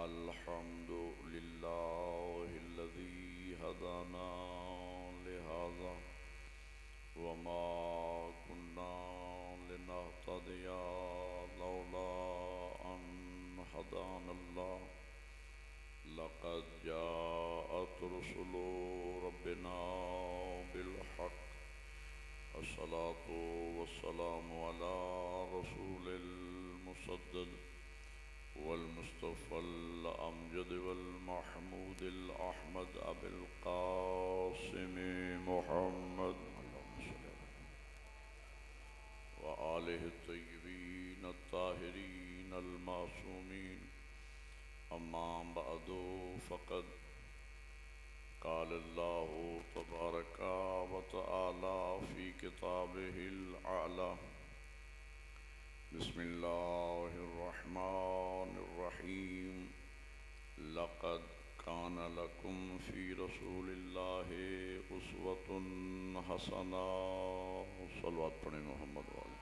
अल्हम्दुलिल्लाहिल्लज़ी हदाना लिहाज़ा वमा कुन्ना लिनहतदिया लौला अन हदानल्लाह लक़द जाअत रुसुलु रब्बिना बिलहक़ अस्सलातु वस्सलामु अला रसूलिल मुसद्दद वल मुस्तफ़ल अमजद वल महमूदिल अहमद अबिल क़ासिम मुहम्मद व आलिहि तय्यबीन अत्ताहिरीन अल मासूमीन अम्मा बअदु फ़क़द क़ाल अल्लाहु तबारक व तआला फ़ी किताबिहिल आला बिस्मिल्लाहिर्रहमानिर्रहीम लक़द कान लकुम फ़ी रसूलिल्लाहि उस्वतुन हसना। सल्लल्लाहु पढ़े मोहम्मद वाले।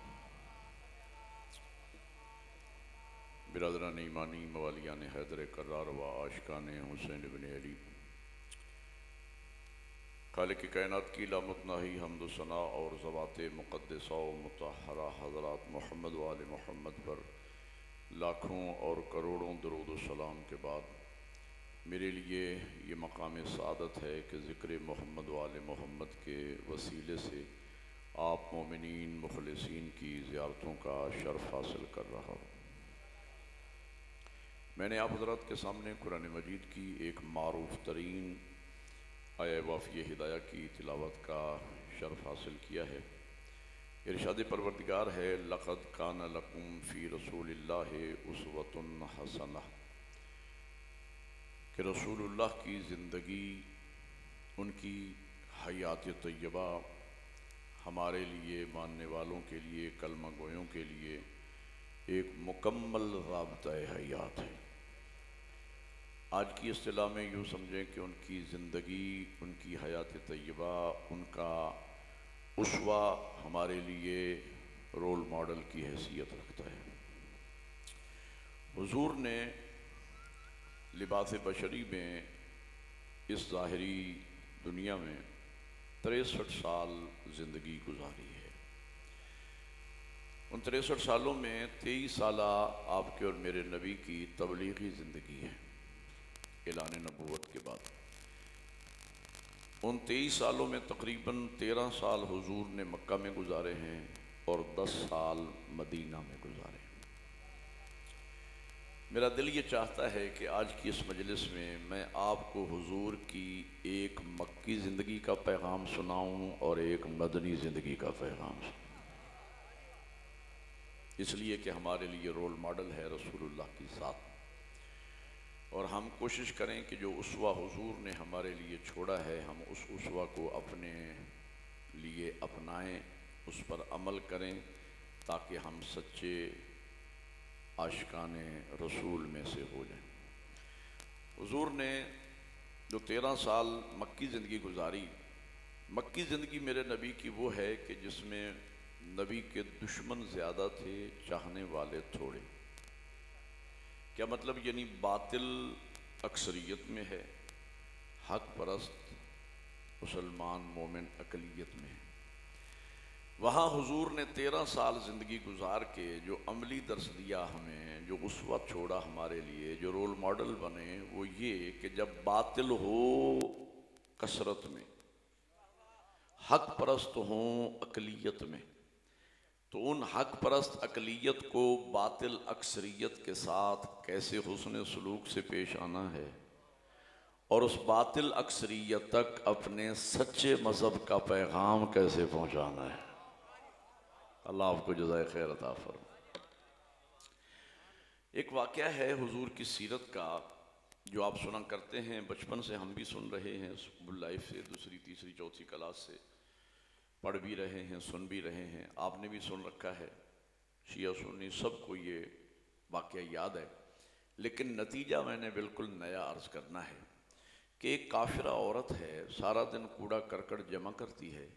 बिरादरान ईमानी मवालियान हैदर कर्रार व आशिकान हुसैन इब्न अली, खालिक कायनात की लामतनाही हम्द सना और ज़वात मुक़द्दसा व मुतहरा हज़रात मोहम्मद वाले मोहम्मद पर लाखों और करोड़ों दरूद व सलाम के बाद मेरे लिए ये मकाम सादत है कि ज़िक्र मोहम्मद वाले मोहम्मद के वसीले से आप मोमिनीन मुखलिसीन की ज़ियारतों का शर्फ हासिल कर रहा हूँ। मैंने आप हज़रात के सामने कुरान मजीद की एक मारूफ तरीन आया वाफ़ी हिदाया की तिलावत का शर्फ हासिल किया है। इरशाद परवरदिगार है, लक़द कान लकुम फ़ी रसूलिल्लाहि उस्वतुन हसना, कि रसूलुल्लाह की ज़िंदगी, उनकी हयात तय्यबा हमारे लिए, मानने वालों के लिए, कलमा गोयों के लिए एक मुकम्मल राबता हयात है। आज की इस्तिलाह में यूँ समझें कि उनकी ज़िंदगी, उनकी हयात तय्यबा, उनका उसवा हमारे लिए रोल मॉडल की हैसियत रखता है। हुजूर ने लिबास बशरी में इस ज़ाहिरी दुनिया में 63 साल ज़िंदगी गुजारी है। उन 63 सालों में 23 साल आपके और मेरे नबी की तबलीगी ज़िंदगी है ऐलान नबूवत के बाद। उन 23 सालों में तकरीबन 13 साल हुजूर ने मक्का में गुजारे हैं और 10 साल मदीना में गुजारे। मेरा दिल ये चाहता है कि आज की इस मजलिस में मैं आपको हुजूर की एक मक्की ज़िंदगी का पैगाम सुनाऊं और एक मदनी ज़िंदगी का पैगाम सुनाऊं, इसलिए कि हमारे लिए रोल मॉडल है रसूलुल्लाह की ज़ात। और हम कोशिश करें कि जो उसवा हुजूर ने हमारे लिए छोड़ा है, हम उस उसवा को अपने लिए अपनाएं, उस पर अमल करें, ताकि हम सच्चे आशिकाने रसूल में से हो जाएं। हुजूर ने जो 13 साल मक्की ज़िंदगी गुजारी, मक्की ज़िंदगी मेरे नबी की वो है कि जिसमें नबी के दुश्मन ज़्यादा थे, चाहने वाले थोड़े। क्या मतलब? यानी बातिल अक्सरियत में है, हक परस्त मुसलमान मोमिन अकलियत में है। वहाँ हुजूर ने 13 साल ज़िंदगी गुजार के जो अमली दर्स दिया हमें, जो उसवा छोड़ा हमारे लिए, जो रोल मॉडल बने, वो ये कि जब बातिल हो कसरत में, हक परस्त हों अकलियत में, तो उन हक परस्त अकलियत को बातिल अक्सरियत के साथ कैसे हुस्न सलूक से पेश आना है और उस बातिल अक्सरियत तक अपने सच्चे मज़हब का पैगाम कैसे पहुँचाना है। अल्लाह आपको जज़ाए खैर अता फरमाए। एक वाक़या है हुजूर की सीरत का जो आप सुना करते हैं, बचपन से हम भी सुन रहे हैं, स्कूल लाइफ से, दूसरी तीसरी चौथी क्लास से पढ़ भी रहे हैं, सुन भी रहे हैं, आपने भी सुन रखा है, शिया सुन्नी सबको ये वाक़या याद है। लेकिन नतीजा मैंने बिल्कुल नया अर्ज़ करना है कि एक काफिरा औरत है, सारा दिन कूड़ा करकट जमा करती है,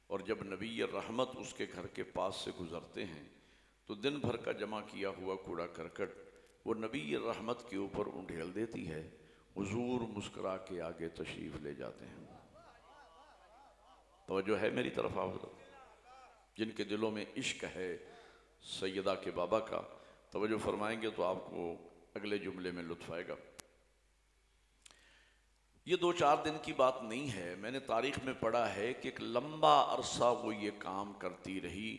और जब नबी रहमत उसके घर के पास से गुज़रते हैं तो दिन भर का जमा किया हुआ कूड़ा करकट वो नबी रहमत के ऊपर उंडेल देती है। हुजूर मुस्कुरा के आगे तशरीफ ले जाते हैं। तो जो है मेरी तरफ आप जिनके दिलों में इश्क है सैयदा के बाबा का, तवज्जो फरमाएंगे तो आपको अगले जुमले में लुत्फ आएगा। ये 2-4 दिन की बात नहीं है, मैंने तारीख में पढ़ा है कि एक लंबा अरसा वो ये काम करती रही।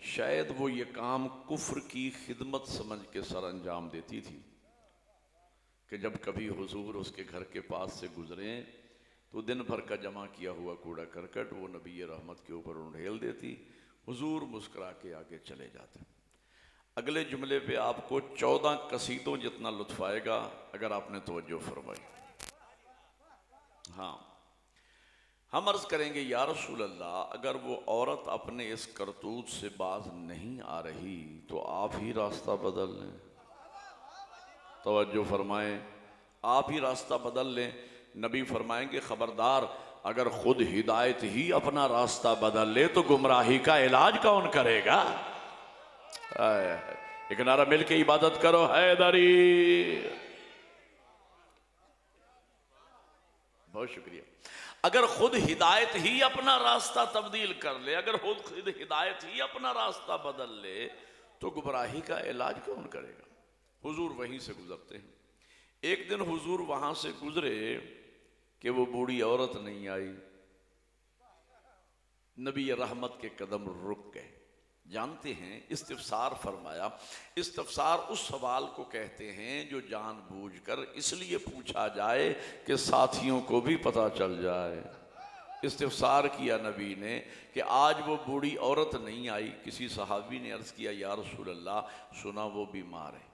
शायद वो ये काम कुफ्र की खिदमत समझ के सर अंजाम देती थी कि जब कभी हुजूर उसके घर के पास से गुजरें तो दिन भर का जमा किया हुआ कूड़ा करकट वो नबी रहमत के ऊपर उंडेल देती। हुजूर मुस्कुरा के आगे चले जाते। अगले जुमले पे आपको 14 कसीदों जितना लुत्फ आएगा अगर आपने तवज्जो फरमाई। हाँ, हम अर्ज करेंगे या रसूल अल्लाह, अगर वो औरत अपने इस करतूत से बाज नहीं आ रही तो आप ही रास्ता बदल लें। तवज्जो फरमाएं, आप ही रास्ता बदल लें। नबी फरमाएंगे खबरदार, अगर खुद हिदायत ही अपना रास्ता बदल ले तो गुमराही का इलाज कौन करेगा। एक नारा मिल के इबादत करो हैदरी। बहुत शुक्रिया। अगर खुद हिदायत ही अपना रास्ता तब्दील कर ले, अगर खुद हिदायत ही अपना रास्ता बदल ले तो गुमराही का इलाज कौन करेगा। हुजूर वहीं से गुजरते हैं। एक दिन हुजूर वहां से गुजरे कि वो बूढ़ी औरत नहीं आई। नबी रहमत के कदम रुक गए। जानते हैं इस्तिफसार फरमाया। इस्तिफसार उस सवाल को कहते हैं जो जानबूझकर इसलिए पूछा जाए कि साथियों को भी पता चल जाए। इस्तिफसार किया नबी ने कि आज वो बूढ़ी औरत नहीं आई। किसी सहाबी ने अर्ज किया या रसूल अल्लाह, सुना वो बीमार है।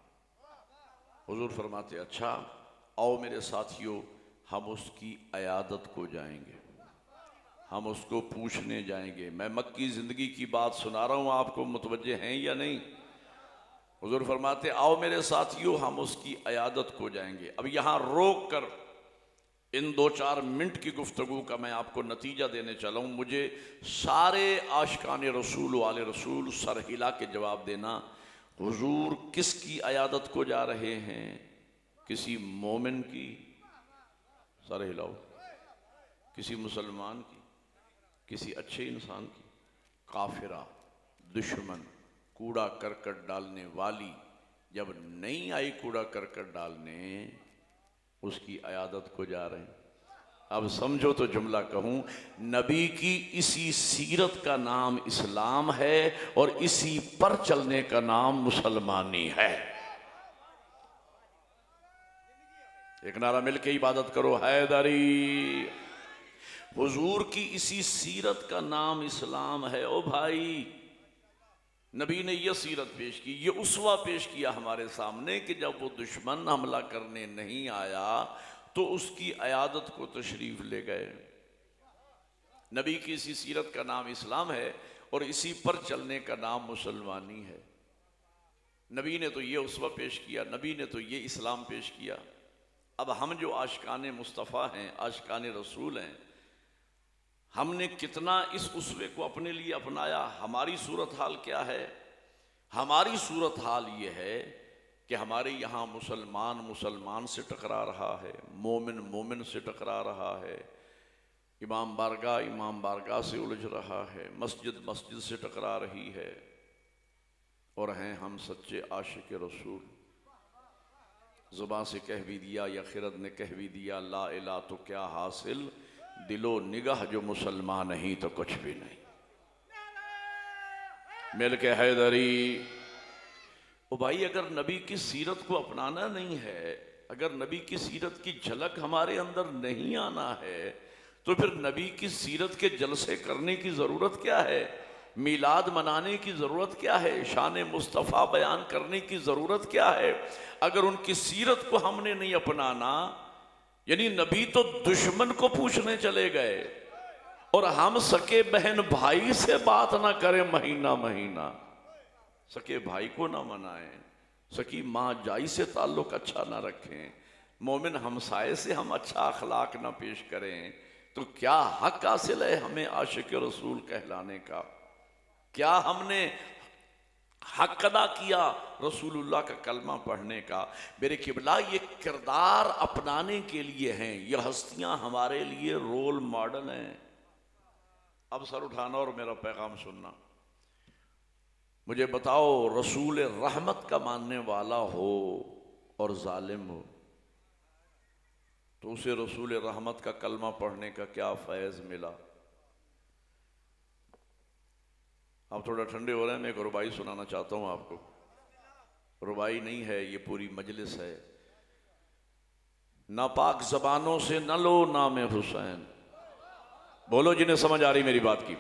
हुजूर फरमाते अच्छा आओ मेरे साथियों, हम उसकी अयादत को जाएंगे, हम उसको पूछने जाएंगे। मैं मक्की ज़िंदगी की बात सुना रहा हूँ, आपको मुतवज्जे हैं या नहीं। हुजूर फरमाते आओ मेरे साथियों, हम उसकी अयादत को जाएंगे। अब यहाँ रोक कर इन 2-4 मिनट की गुफ्तगू का मैं आपको नतीजा देने चला हूँ। मुझे सारे आशिकाने रसूल वाले रसूल सर हिला के जवाब देना, हुजूर किसकी अयादत को जा रहे हैं। किसी मोमिन की, सर हिलाओ, किसी मुसलमान की, किसी अच्छे इंसान की। काफिरा, दुश्मन, कूड़ा करकट डालने वाली जब नहीं आई कूड़ा करकट डालने, उसकी अयादत को जा रहे हैं। अब समझो तो जुमला कहूं, नबी की इसी सीरत का नाम इस्लाम है और इसी पर चलने का नाम मुसलमानी है। एक नारा मिलके इबादत करो हैदरी। हुजूर की इसी सीरत का नाम इस्लाम है। ओ भाई, नबी ने यह सीरत पेश की, यह उसवा पेश किया हमारे सामने कि जब वो दुश्मन हमला करने नहीं आया तो उसकी अयादत को तशरीफ ले गए। नबी की इसी सीरत का नाम इस्लाम है और इसी पर चलने का नाम मुसलमानी है। नबी ने तो ये उसवा पेश किया, नबी ने तो ये इस्लाम पेश किया। अब हम जो आशिकाने मुस्तफ़ा हैं, आशिकाने रसूल हैं, हमने कितना इस उसवे को अपने लिए अपनाया। हमारी सूरत हाल क्या है। हमारी सूरत हाल ये है कि हमारे यहाँ मुसलमान मुसलमान से टकरा रहा है, मोमिन मोमिन से टकरा रहा है, इमाम बारगाह से उलझ रहा है, मस्जिद मस्जिद से टकरा रही है। और हैं हम सच्चे आशिक रसूल। ज़ुबान से कह भी दिया या खिरद ने कह भी दिया, ला इला तो क्या हासिल, दिलो निगाह जो मुसलमान नहीं तो कुछ भी नहीं। मिल के हैदरी। ओ भाई, अगर नबी की सीरत को अपनाना नहीं है, अगर नबी की सीरत की झलक हमारे अंदर नहीं आना है, तो फिर नबी की सीरत के जलसे करने की ज़रूरत क्या है। मीलाद मनाने की ज़रूरत क्या है। शान मुस्तफ़ा बयान करने की ज़रूरत क्या है। अगर उनकी सीरत को हमने नहीं अपनाना, यानी नबी तो दुश्मन को पूछने चले गए और हम सके बहन भाई से बात ना करें महीना महीना, सके भाई को ना मनाएं, सकी माँ जाई से ताल्लुक अच्छा ना रखें, मोमिन हमसाए से हम अच्छा अखलाक ना पेश करें, तो क्या हक हासिल है हमें आशिक रसूल कहलाने का। क्या हमने हक अदा किया रसूलुल्लाह का कलमा पढ़ने का। मेरे किबला ये किरदार अपनाने के लिए हैं, ये हस्तियां हमारे लिए रोल मॉडल हैं। अब सर उठाना और मेरा पैगाम सुनना। मुझे बताओ, रसूल रहमत का मानने वाला हो और जालिम हो तो उसे रसूल रहमत का कलमा पढ़ने का क्या फैज़ मिला? आप थोड़ा ठंडे हो रहे हैं, मैं एक रुबाई सुनाना चाहता हूं आपको। रुबाई नहीं है, ये पूरी मजलिस है। नापाक जबानों से न लो नाम हुसैन। बोलो जिन्हें समझ आ रही मेरी बात की।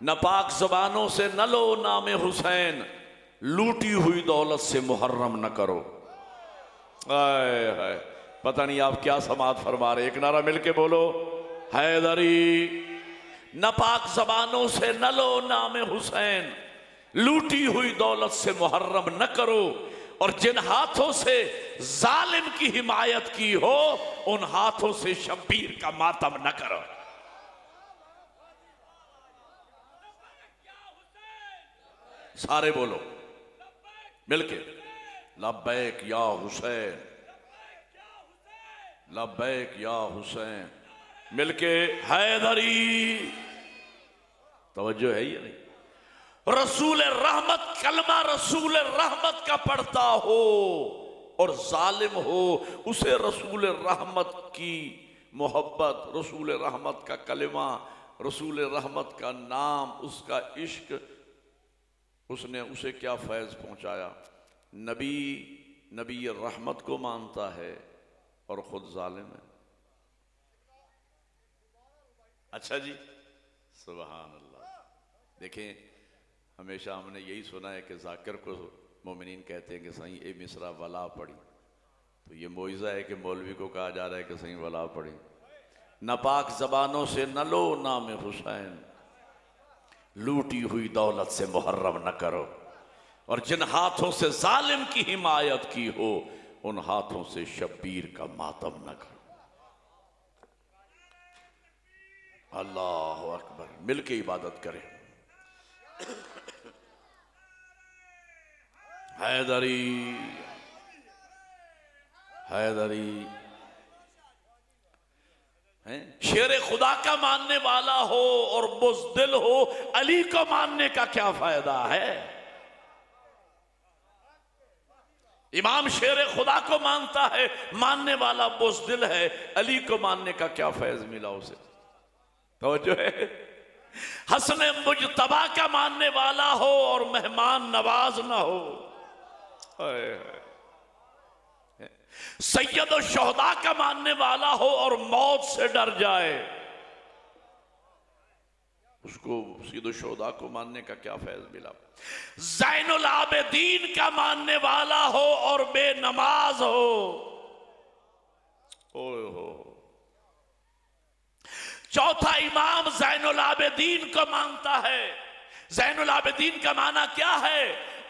नापाक जबानों से न लो नाम हुसैन, लूटी हुई दौलत से मुहर्रम न करो। आए हाय, पता नहीं आप क्या समात फरमा रहे। एक नारा मिलके बोलो, हैदरी। नापाक जबानों से न लो नाम हुसैन, लूटी हुई दौलत से मुहर्रम न करो, और जिन हाथों से जालिम की हिमायत की हो उन हाथों से शब्बीर का मातम न करो। सारे बोलो मिलके, लब्बैक या हुसैन, लब्बैक या हुसैन। मिलके हैदरी। तवज्जो है ये नहीं? रसूल रहमत, कलमा रसूल रहमत का पढ़ता हो और जालिम हो, उसे रसूल रहमत की मोहब्बत, रसूल रहमत का कलमा, रसूल रहमत का नाम, उसका इश्क, उसने उसे क्या फैज़ पहुंचाया। नबी रहमत को मानता है और खुद जालिम है। अच्छा जी, सुभान अल्लाह। देखें, हमेशा हमने यही सुना है कि जाकिर को मोमिनीन कहते हैं कि सही ए मिसरा वला पढ़ी, तो ये मोइज़ा है कि मौलवी को कहा जा रहा है कि सही वला पढ़ी। नापाक जबानों से न लो नाम हुसैन, लूटी हुई दौलत से मुहर्रम न करो, और जिन हाथों से जालिम की हिमायत की हो उन हाथों से शब्बीर का मातम न करो। अल्लाह अकबर। मिलके इबादत करें। हैदरी, हैदरी हैं? शेर खुदा का मानने वाला हो और बुज़दिल हो, अली को मानने का क्या फायदा है? इमाम शेर खुदा को मानता है, मानने वाला बुज़दिल है, अली को मानने का क्या फैज़ मिला उसे? तो जो है हसन मुजतबा का मानने वाला हो और मेहमान नवाज ना हो, सैयद और शोहदा का मानने वाला हो और मौत से डर जाए, उसको सीधो शोहदा को मानने का क्या फैज़ मिला? ज़ैनुल आबिदीन का मानने वाला हो और बेनमाज हो, ओए हो। चौथा इमाम ज़ैनुल आबिदीन को मानता है। ज़ैनुल आबिदीन का माना क्या है?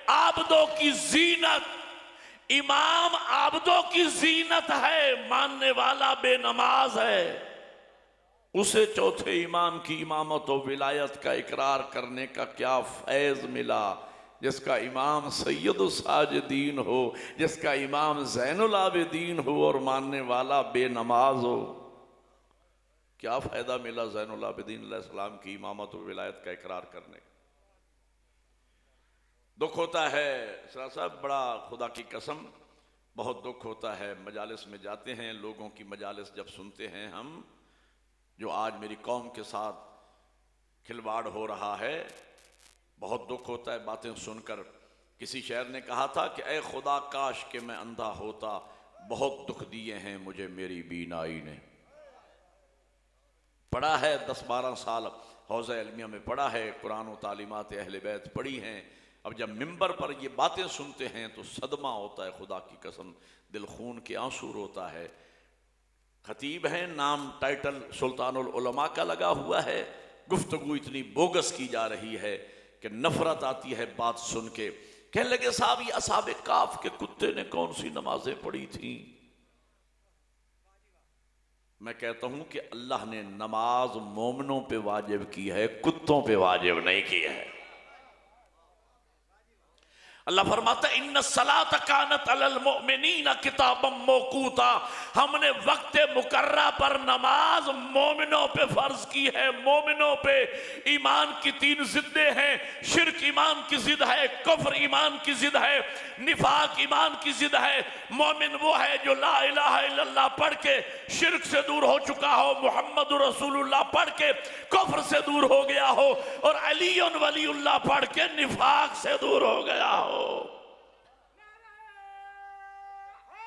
आबदों की जीनत। इमाम आबदों की जीनत है, मानने वाला बेनमाज है। उसे चौथे इमाम की इमामत और विलायत का इकरार करने का क्या फैज़ मिला? जिसका इमाम सैयद साजिदीन हो, जिसका इमाम ज़ैनुल आबिदीन हो और मानने वाला बेनमाज हो। क्या फ़ायदा मिला ज़ैनुल आबिदीन अलैहिस्सलाम की इमामत और विलायत का इकरार करने? दुख होता है सर साहब, बड़ा खुदा की कसम बहुत दुख होता है। मजालिस में जाते हैं, लोगों की मजालिस जब सुनते हैं हम, जो आज मेरी कौम के साथ खिलवाड़ हो रहा है, बहुत दुख होता है बातें सुनकर। किसी शायर ने कहा था कि ए खुदा काश के मैं अंधा होता, बहुत दुख दिए हैं मुझे मेरी बीनाई ने। पढ़ा है 10-12 साल हौज़ा इल्मिया में पढ़ा है, कुरान और तालीमात अहले बैत पढ़ी हैं। अब जब मिंबर पर ये बातें सुनते हैं तो सदमा होता है, खुदा की कसम दिल खून के आंसू रोता है। खतीब हैं, नाम टाइटल सुल्तानुल उलमा का लगा हुआ है, गुफ्तगू इतनी बोगस की जा रही है कि नफरत आती है बात सुन के। कहने लगे साहब ये असहाबे काफ के कुत्ते ने कौन सी नमाजें पढ़ी थी? मैं कहता हूं कि अल्लाह ने नमाज मोमिनों पे वाजिब की है, कुत्तों पे वाजिब नहीं की है। अल्लाह फरमाता है इन्न सलात कानत अलल मोमिनीन किताबम मौकूता, हमने वक्त मुकर्रा पर नमाज मोमिनों पे फर्ज की है। मोमिनों पे ईमान की तीन जिद्दें हैं, शिर्क ईमान की जिद है, कुफ्र ईमान की जिद है, निफाक ईमान की जिद है। मोमिन वो है जो ला इलाहा इल्लल्लाह पढ़ के शिर्क से दूर हो चुका हो, मुहम्मदुर रसूलुल्लाह पढ़ के कुफ्र से दूर हो गया हो, और अलीउन वलीउल्लाह पढ़ के निफाक से दूर हो गया हो।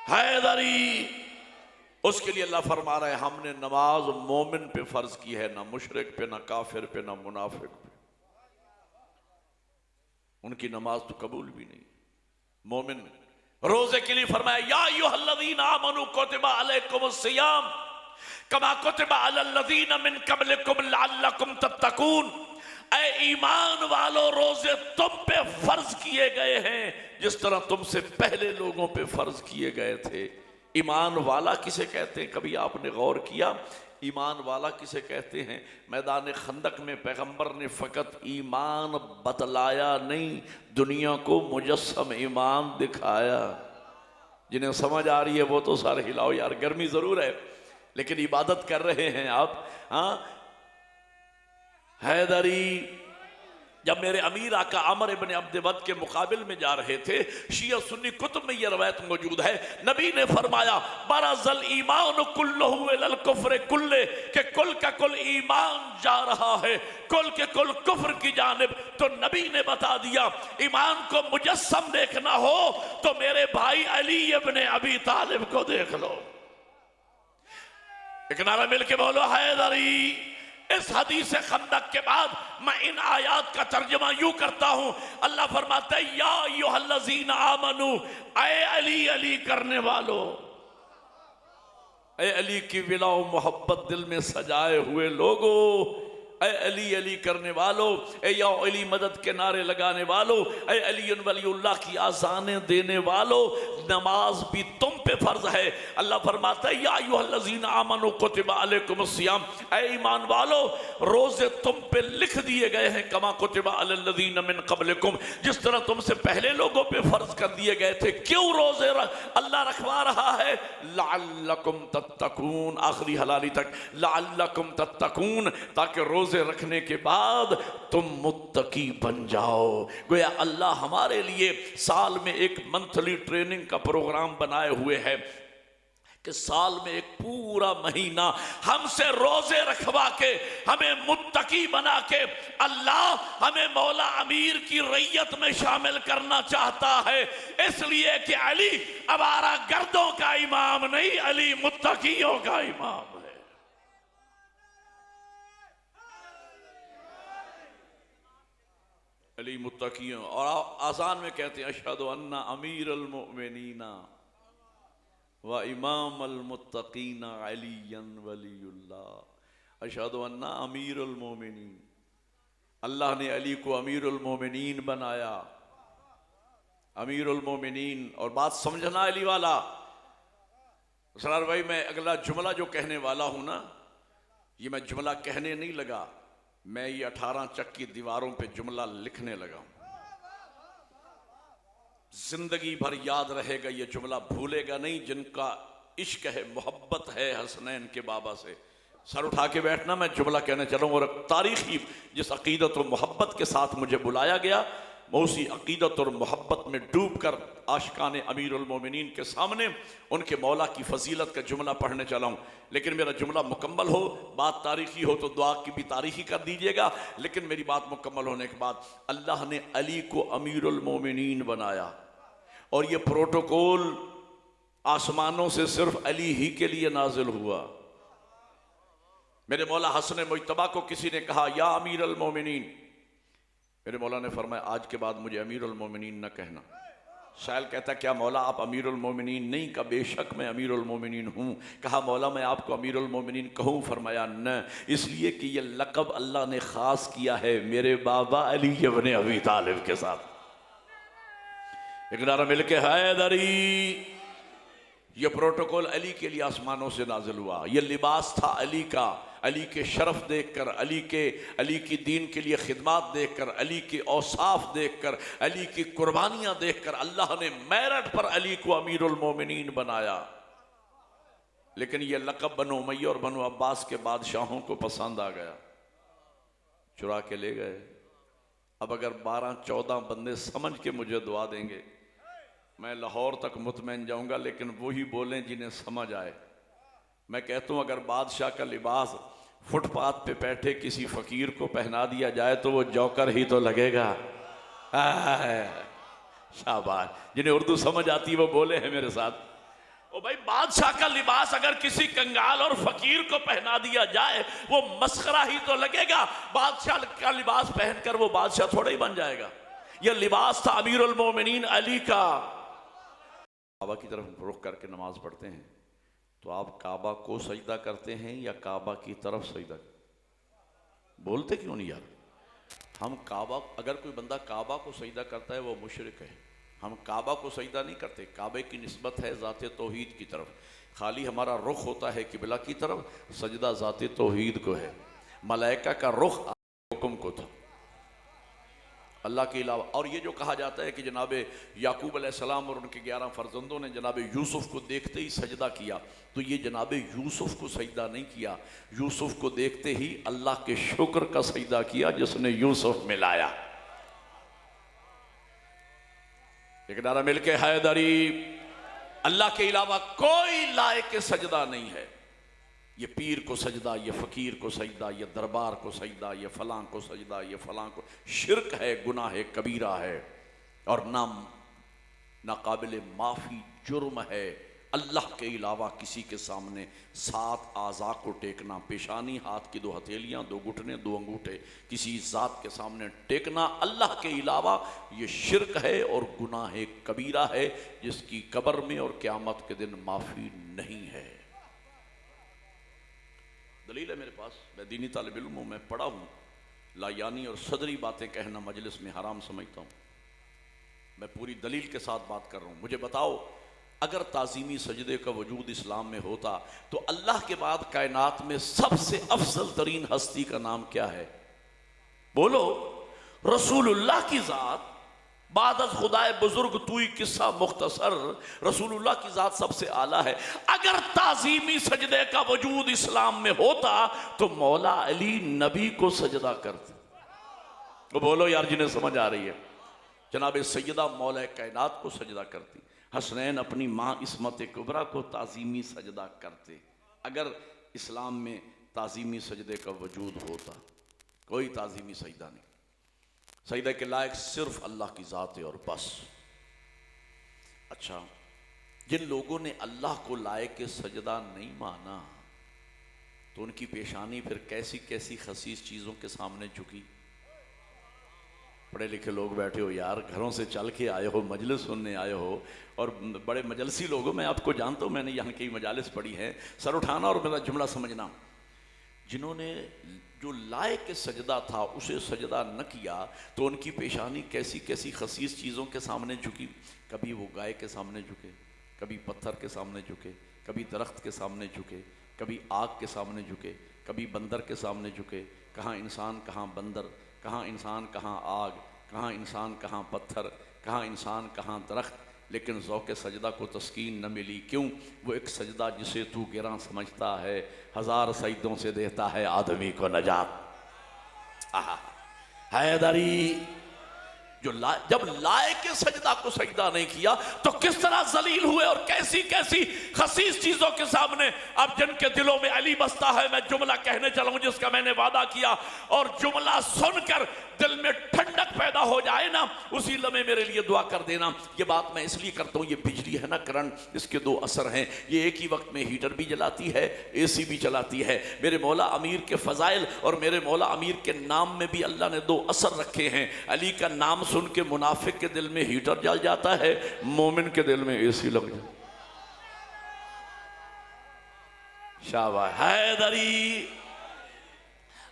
हैदरी, उसके लिए अल्लाह फरमा रहा है हमने नमाज मोमिन पे फर्ज की है, ना मुशरिक पे, ना काफिर पे, ना मुनाफिक पे। उनकी नमाज तो कबूल भी नहीं। मोमिन रोजे के लिए फरमाया या अय्युहल्लज़ीना आमनू कुतिबा अलैकुमुस सियाम कमा कुतिबा अलल लज़ीना मिन क़ब्लिकुम लअल्लकुम तत्तकून। ऐ ईमान वालों, रोजे तुम पे फर्ज किए गए हैं जिस तरह तुमसे पहले लोगों पे फर्ज किए गए थे। ईमान वाला किसे कहते हैं, कभी आपने गौर किया? ईमान वाला किसे कहते हैं? मैदान खंदक में पैगंबर ने फ़कत ईमान बतलाया नहीं, दुनिया को मुजस्सम ईमान दिखाया। जिन्हें समझ आ रही है वो तो सारे हिलाओ यार, गर्मी ज़रूर है लेकिन इबादत कर रहे हैं आप। हाँ, हैदरी जब मेरे अमीर आका अमर इब्न अब्द के मुकाबिल में जा रहे थे, शिया सुन्नी कुतुब में यह रवायत मौजूद है, नबी ने फरमाया बरज़ल ईमान कुल्लुहु इलल कुफ्र कुल्ले, के कुल का कुल ईमान जा रहा है कुल के कुल कुफ्र की जानिब। तो नबी ने बता दिया ईमान को मुजस्सम देखना हो तो मेरे भाई अली इब्न अबी तालिब को देख लो। एक नारा मिलके बोलो हैदरी। इस हदीस खंदक के बाद मैं इन आयात का तर्जुमा यूं करता हूं। अल्लाह फरमाता है या अय्युहल्लज़ीना आमनू, ऐ अली अली करने वालों, ऐ अली की विला मोहब्बत दिल में सजाए हुए लोगों, ऐ अली अली करने वालों, ऐ या अली मदद के नारे लगाने वालों, ऐ अली वलीउल्लाह की आज़ानें देने वालों, नमाज भी तुम पे फर्ज है। अल्लाह फरमाता है या अय्युहल्लज़ीना आमनू कुतिबा अलैकुमुस सियाम, ऐ ईमान वालों रोजे तुम पे लिख दिए गए हैं कमा कुतिबा अलल लज़ीना मिन क़ब्लिकुम, जिस तरह तुमसे पहले लोगों पे फर्ज कर दिए गए थे। क्यों रोजे अल्लाह रखवा रहा है? लअल्लकुम तत्तकून, आखिरी हलाली तक लअल्लकुम तत्तकून, ताकि रोजे रखने के बाद तुम मुत्तकी बन जाओ। गोया अल्लाह हमारे लिए साल में एक मंथली ट्रेनिंग का प्रोग्राम बनाए हुए है कि साल में एक पूरा महीना हमसे रोजे रखवा के हमें मुत्तकी बना के अल्लाह हमें मौला अमीर की रैयत में शामिल करना चाहता है। इसलिए कि अली आवारा गर्दों का इमाम नहीं, अली मुत्तकियों का इमाम है। अली मुत्तकियों, और आसान में कहते हैं अशहदु अन्ना अमीरुल मोमिनीना व इमामुल मुत्तकीना अलीयन वलीउल्लाह। अशहदु अन्ना अमीरुल मोमिनीन, अल्लाह ने अली को अमीरुल मोमिनीन बनाया, अमीरुल मोमिनीन। और बात समझना अली वाला, सरार भाई मैं अगला जुमला जो कहने वाला हूं ना, ये मैं जुमला कहने नहीं लगा, मैं ये 18 चक की दीवारों पे जुमला लिखने लगा हूं। जिंदगी भर याद रहेगा ये जुमला, भूलेगा नहीं। जिनका इश्क है, मोहब्बत है हसनैन के बाबा से, सर उठा के बैठना, मैं जुमला कहने चलूँ। और तारीखी जिस अकीदत और मोहब्बत के साथ मुझे बुलाया गया, मैं उसी अकीदत और मोहब्बत में डूब कर आशिकान अमीरुल मोमिनीन के सामने उनके मौला की फजीलत का जुमला पढ़ने चला हूँ। लेकिन मेरा जुमला मुकम्मल हो, बात तारीखी हो तो दुआ की भी तारीखी कर दीजिएगा। लेकिन मेरी बात मुकम्मल होने के बाद अल्लाह ने अली को अमीरुल मोमिनीन बनाया, और ये प्रोटोकॉल आसमानों से सिर्फ अली ही के लिए नाजिल हुआ। मेरे मौला हसन मुज्तबा को किसी ने कहा या अमीरुल मोमिनीन, मेरे मौला ने फरमाया आज के बाद मुझे अमीरुल मोमिनीन न कहना। शायल कहता क्या मौला आप अमीरुल मोमिनीन नहीं? का बेशक मैं अमीरुल मोमिनीन हूँ। कहा मौला मैं आपको अमीरुल मोमिनीन कहूँ? फरमाया न, इसलिए कि ये लक़ब अल्लाह ने ख़ास किया है मेरे बाबा अली इब्न अबी तालिब के साथ। एक नारा मिल के हैदरी। ये प्रोटोकॉल अली के लिए आसमानों से नाजिल हुआ, ये लिबास था अली का, अली के शरफ देखकर, अली की दीन के लिए खिदमत देखकर, अली के औसाफ देखकर, अली की कुर्बानियां देखकर अल्लाह ने मेरिट पर अली को अमीरुल मोमिनीन बनाया। लेकिन यह लक़ब बनो उमैया और बनो अब्बास के बादशाहों को पसंद आ गया, चुरा के ले गए। अब अगर 12-14 बंदे समझ के मुझे दुआ देंगे, मैं लाहौर तक मुतमैन जाऊंगा, लेकिन वही बोलें जिन्हें समझ आए। मैं कहता हूं अगर बादशाह का लिबास फुटपाथ पे बैठे किसी फकीर को पहना दिया जाए तो वो जौकर ही तो लगेगा। शाबाश, जिन्हें उर्दू समझ आती है वो बोले हैं मेरे साथ। ओ भाई, बादशाह का लिबास अगर किसी कंगाल और फकीर को पहना दिया जाए वो मस्खरा ही तो लगेगा। बादशाह का लिबास पहनकर वो बादशाह थोड़ा ही बन जाएगा। यह लिबास था अमीरुल मोमिनीन अली का। काबा की तरफ रुख करके नमाज पढ़ते हैं तो आप काबा को सजदा करते हैं या काबा की तरफ सजदा? बोलते क्यों नहीं यार? हम काबा, अगर कोई बंदा काबा को सजदा करता है वो मुशरिक है। हम काबा को सजदा नहीं करते, काबे की निस्बत है ज़ाते तौहीद की तरफ। खाली हमारा रुख होता है किबला की तरफ, सजदा ज़ाते तौहीद को है। मलाइका का रुख हुक्म को था, अल्लाह के अलावा। और ये जो कहा जाता है कि जनाब याकूब अलैहिस्सलाम और उनके 11 फर्जंदों ने जनाब यूसुफ को देखते ही सजदा किया, तो ये जनाब यूसुफ को सजदा नहीं किया, यूसुफ को देखते ही अल्लाह के शुक्र का सजदा किया जिसने यूसुफ मिलाया। एक नारा मिलके हैदरी, अल्लाह के अलावा कोई लायक सजदा नहीं है। ये पीर को सजदा, ये फ़कीर को सजदा, ये दरबार को सजदा, ये फ़लाँ को सजदा, ये फ़लाँ को, शिरक है, गुनाह कबीरा है और नाकाबिल माफ़ी जुर्म है। अल्लाह के अलावा किसी के सामने 7 आज़ा को टेकना, पेशानी, हाथ की 2 हथेलियाँ, 2 घुटने, 2 अंगूठे, किसी ज़ात के सामने टेकना अल्लाह के अलावा, ये शिरक है और गुनाह कबीरा है जिसकी कब्र में और क़यामत के दिन माफ़ी नहीं है। दलील है मेरे पास, मैं दीनी तालिब इल्म हूँ, मैं पढ़ा हूँ। लायानी और सदरी बातें कहना मजलिस में हराम समझता हूँ। मैं पूरी दलील के साथ बात कर रहा हूँ। मुझे बताओ, अगर ताज़ीमी सजदे का वजूद इस्लाम में होता तो अल्लाह के बाद कायनात में सबसे अफजल तरीन हस्ती का नाम क्या है? बोलो। रसूलुल्लाह की ज़ात, बादत खुदाए बुजुर्ग तूई किस्सा मुख्तसर, रसूलुल्लाह की ज़ात सबसे आला है। अगर ताज़ीमी सजदे का वजूद इस्लाम में होता तो मौला अली नबी को सजदा करते। तो बोलो यार जिन्हें समझ आ रही है। जनाब सैयदा मौला कायनात को सजदा करती, हसनैन अपनी माँ इस्मत कुबरा को ताज़ीमी सजदा करते। अगर इस्लाम में ताज़ीमी सजदे का वजूद होता, कोई ताज़ीमी सजदा नहीं, सजदे के लायक सिर्फ अल्लाह की ज़ात है और बस। अच्छा, जिन लोगों ने अल्लाह को लायक सजदा नहीं माना तो उनकी पेशानी फिर कैसी कैसी खसीस चीज़ों के सामने झुकी। पढ़े लिखे लोग बैठे हो यार, घरों से चल के आए हो, मजलिस सुनने आए हो और बड़े मजलसी लोग हो, मैं आपको जानता हूँ, मैंने यहाँ की मजालिस पढ़ी हैं। सर उठाना और मेरा जुमला समझना। जिन्होंने जो लायक सजदा था उसे सजदा न किया तो उनकी पेशानी कैसी कैसी खसीस चीज़ों के सामने झुकी। कभी वो गाय के सामने झुके, कभी पत्थर के सामने झुके, कभी दरख्त के सामने झुके, कभी आग के सामने झुके, कभी बंदर के सामने झुके। कहाँ इंसान कहाँ बंदर, कहाँ इंसान कहाँ आग, कहाँ इंसान कहाँ पत्थर, कहाँ इंसान कहाँ दरख्त, लेकिन ज़ौक़ सजदा को तस्कीन न मिली। क्यों? वो एक सजदा जिसे तू गिरा समझता है, 1000 सजदों से देता है आदमी को नजात। हैदरी जो जब लायक सजदा को सजदा नहीं किया तो किस तरह जलील हुए और कैसी कैसी खसीस चीजों के सामने। अब जिनके दिलों में अली बसता है, मैं जुमला कहने चला हूं जिसका मैंने वादा किया, और जुमला सुनकर दिल में ठंडक पैदा हो जाए ना, उसी लम्हे मेरे लिए दुआ कर देना। ये बात मैं इसलिए करता हूँ, ये बिजली है ना, करंट, इसके 2 असर हैं। ये एक ही वक्त में हीटर भी जलाती है, AC भी चलाती है। मेरे मौला अमीर के फजाइल और मेरे मौला अमीर के नाम में भी अल्लाह ने 2 असर रखे हैं। अली का नाम सुन के मुनाफिक के दिल में हीटर जल जाता है, मोमिन के दिल में AC लग जाता। शाबाश हैदरी।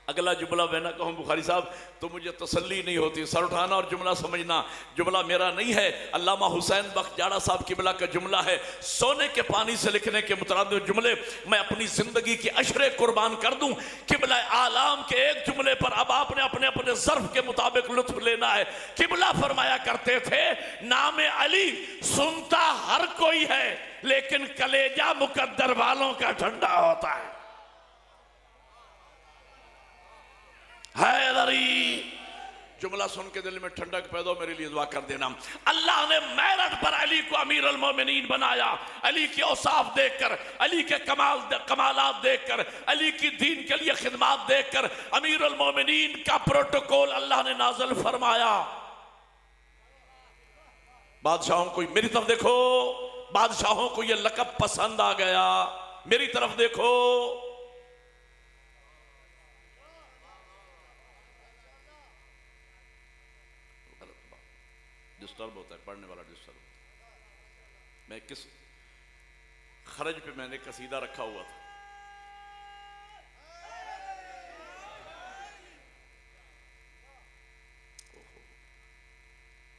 अगला जुमला मैं ना कहूँ बुखारी साहब तो मुझे तसल्ली नहीं होती, सर उठाना और जुमला समझना, जुमला मेरा नहीं है, अल्लामा हुसैन बख्श जाड़ा साहब किबला का जुमला है। सोने के पानी से लिखने के मुतअद्दिद जुमले मैं अपनी जिंदगी के अशरे कुर्बान कर दूं। किबला आलाम के एक जुमले पर अब आपने अपने अपने ज़र्फ के मुताबिक लुत्फ लेना है। किबला फरमाया करते थे, नाम अली सुनता हर कोई है लेकिन कलेजा मुकद्दर वालों का ठंडा होता है। हैदरी जुमला सुन के दिल में ठंडक पैदा हो, मेरे लिए दुआ कर देना। अल्लाह ने मेरठ पर अली को अमीर अल मोमिनीन बनाया। अली के औसाफ देखकर, अली के कमालात देखकर, अली की दीन के लिए खिदमात देखकर अमीर अल मोमिनीन का प्रोटोकॉल अल्लाह ने नाज़िल फरमाया। बादशाहों को मेरी तरफ देखो, बादशाहों को यह लक़ब पसंद आ गया, मेरी तरफ देखो। डिस्टर्ब होता है, पढ़ने वाला डिस्टर्ब होता है। मैं किस खरज पे मैंने कसीदा रखा हुआ था,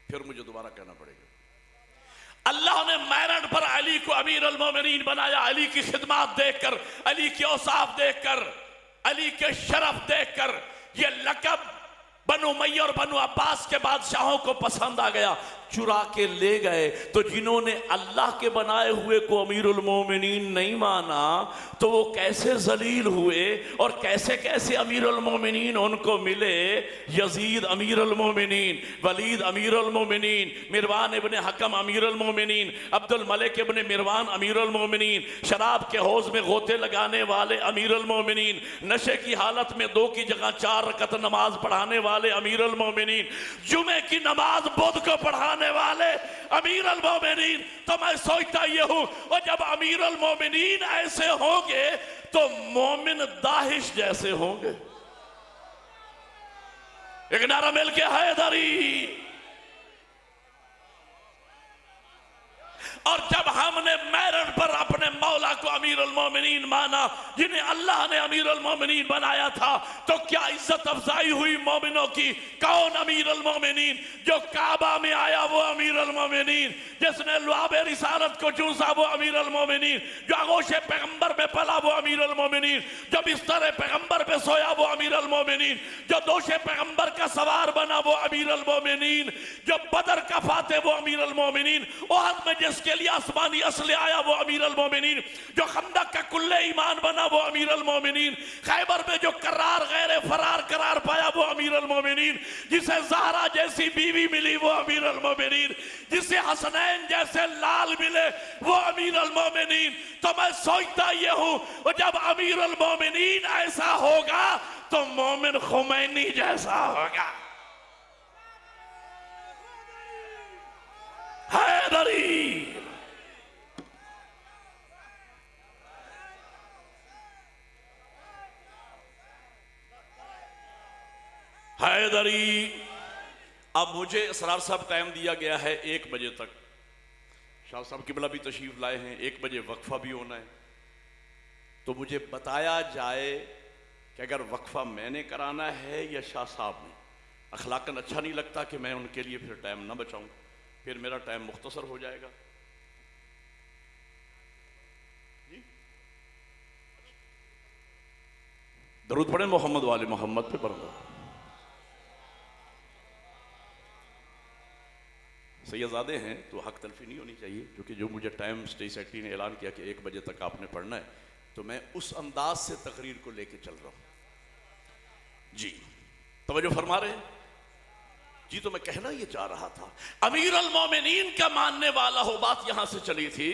फिर मुझे दोबारा कहना पड़ेगा। अल्लाह ने मेरठ पर अली को अमीर अल मोमिनीन बनाया। अली की खिदमत देखकर, अली के औसाफ देखकर, अली के शरफ देखकर यह लक़ब बनु उमय्या और बनु अब्बास के बादशाहों को पसंद आ गया। चुरा के ले गए तो जिन्होंने अल्लाह के बनाए हुए को अमीरुल मोमिनीन नहीं माना तो वो कैसे जलील हुए और कैसे कैसे अमीरुल मोमिनीन उनको मिले। यजीद अमीरुल मोमिनीन, वलीद अमीरुल मोमिनीन, मिरवान इब्ने हकम अमीरुल मोमिनीन, अब्दुल मलिक इब्ने मिरवान अमीरुल मोमिनीन, शराब के हौज में गोते लगाने वाले अमीरुल मोमिनीन, नशे की हालत में 2 की जगह 4 रकत नमाज पढ़ाने वाले अमीरुल मोमिनीन, जुमे की नमाज बुध को पढ़ाने वाले अमीर अल मोमिनीन। तो मैं सोचता ये हूं, और जब अमीर अल मोमिनीन ऐसे होंगे तो मोमिन दाहिश जैसे होंगे। एक नारा मिल के हैदरी। और जब हमने मेरठ पर अपने मौला को अमीर अल मोमिनीन माना, जिन्हें अल्लाह ने अमीर अल मोमिनीन बनाया था, तो क्या इज्जत अफजाई हुई मोमिनों की। कौन अमीर अल मोमिनीन? जो काबा में आया वो अमीर अल मोमिनीन, जिसने लुआबे रिसालत को चूसा वो अमीर अल मोमिनीन, जो आगोशे पैगंबर पे पला वो अमीर अल मोमिनीन, जो बिस्तर पैगंबर पे सोया वो अमीर अल मोमिनीन, जो दोषे पैगंबर का सवार बना वो अमीर अल मोमिनीन, जो बदर का फाते वो अमीर अल मोमिनीन, ओहद में जिसके लिए आसमानी असले आया वो अमीर अल मोमिनीन, जो खंदक का कुल्ले ईमान बना वो अमीर अल मोमिनीन, खैबर में जो करार गैर फरार करार पाया वो अमीर अल मोमिनीन, जिसे ज़हरा जैसी बीवी मिली वो अमीर अल मोमिनीन, जिसे हसनैन जैसे लाल मिले वो अमीर अल मोमिनीन। तो मैं सोचता ये हूं, जब अमीर अल मोमिनीन ऐसा होगा तो मोमिन खुमैनी जैसा होगा। हैदरी हैदरी। अब मुझे असरार साहब टाइम दिया गया है 1 बजे तक। शाह साहब किबला भी तशरीफ लाए हैं, 1 बजे वक्फा भी होना है। तो मुझे बताया जाए कि अगर वक्फा मैंने कराना है या शाह साहब ने। अखलाकन अच्छा नहीं लगता कि मैं उनके लिए फिर टाइम ना बचाऊं, फिर मेरा टाइम मुख्तसर हो जाएगा। जी दरूद पढ़े मोहम्मद वाले मोहम्मद पे पढ़ो। सैयदजादे हैं तो हक तलफी नहीं होनी चाहिए, क्योंकि जो मुझे टाइम स्टेज सेक्रेटरी ने ऐलान किया कि 1 बजे तक आपने पढ़ना है, तो मैं उस अंदाज से तकरीर को लेके चल रहा हूं। जी तवज्जो फरमा रहे हैं जी। तो मैं कहना ये चाह रहा था, अमीर अल मोमिनीन का मानने वाला हो, बात यहां से चली थी,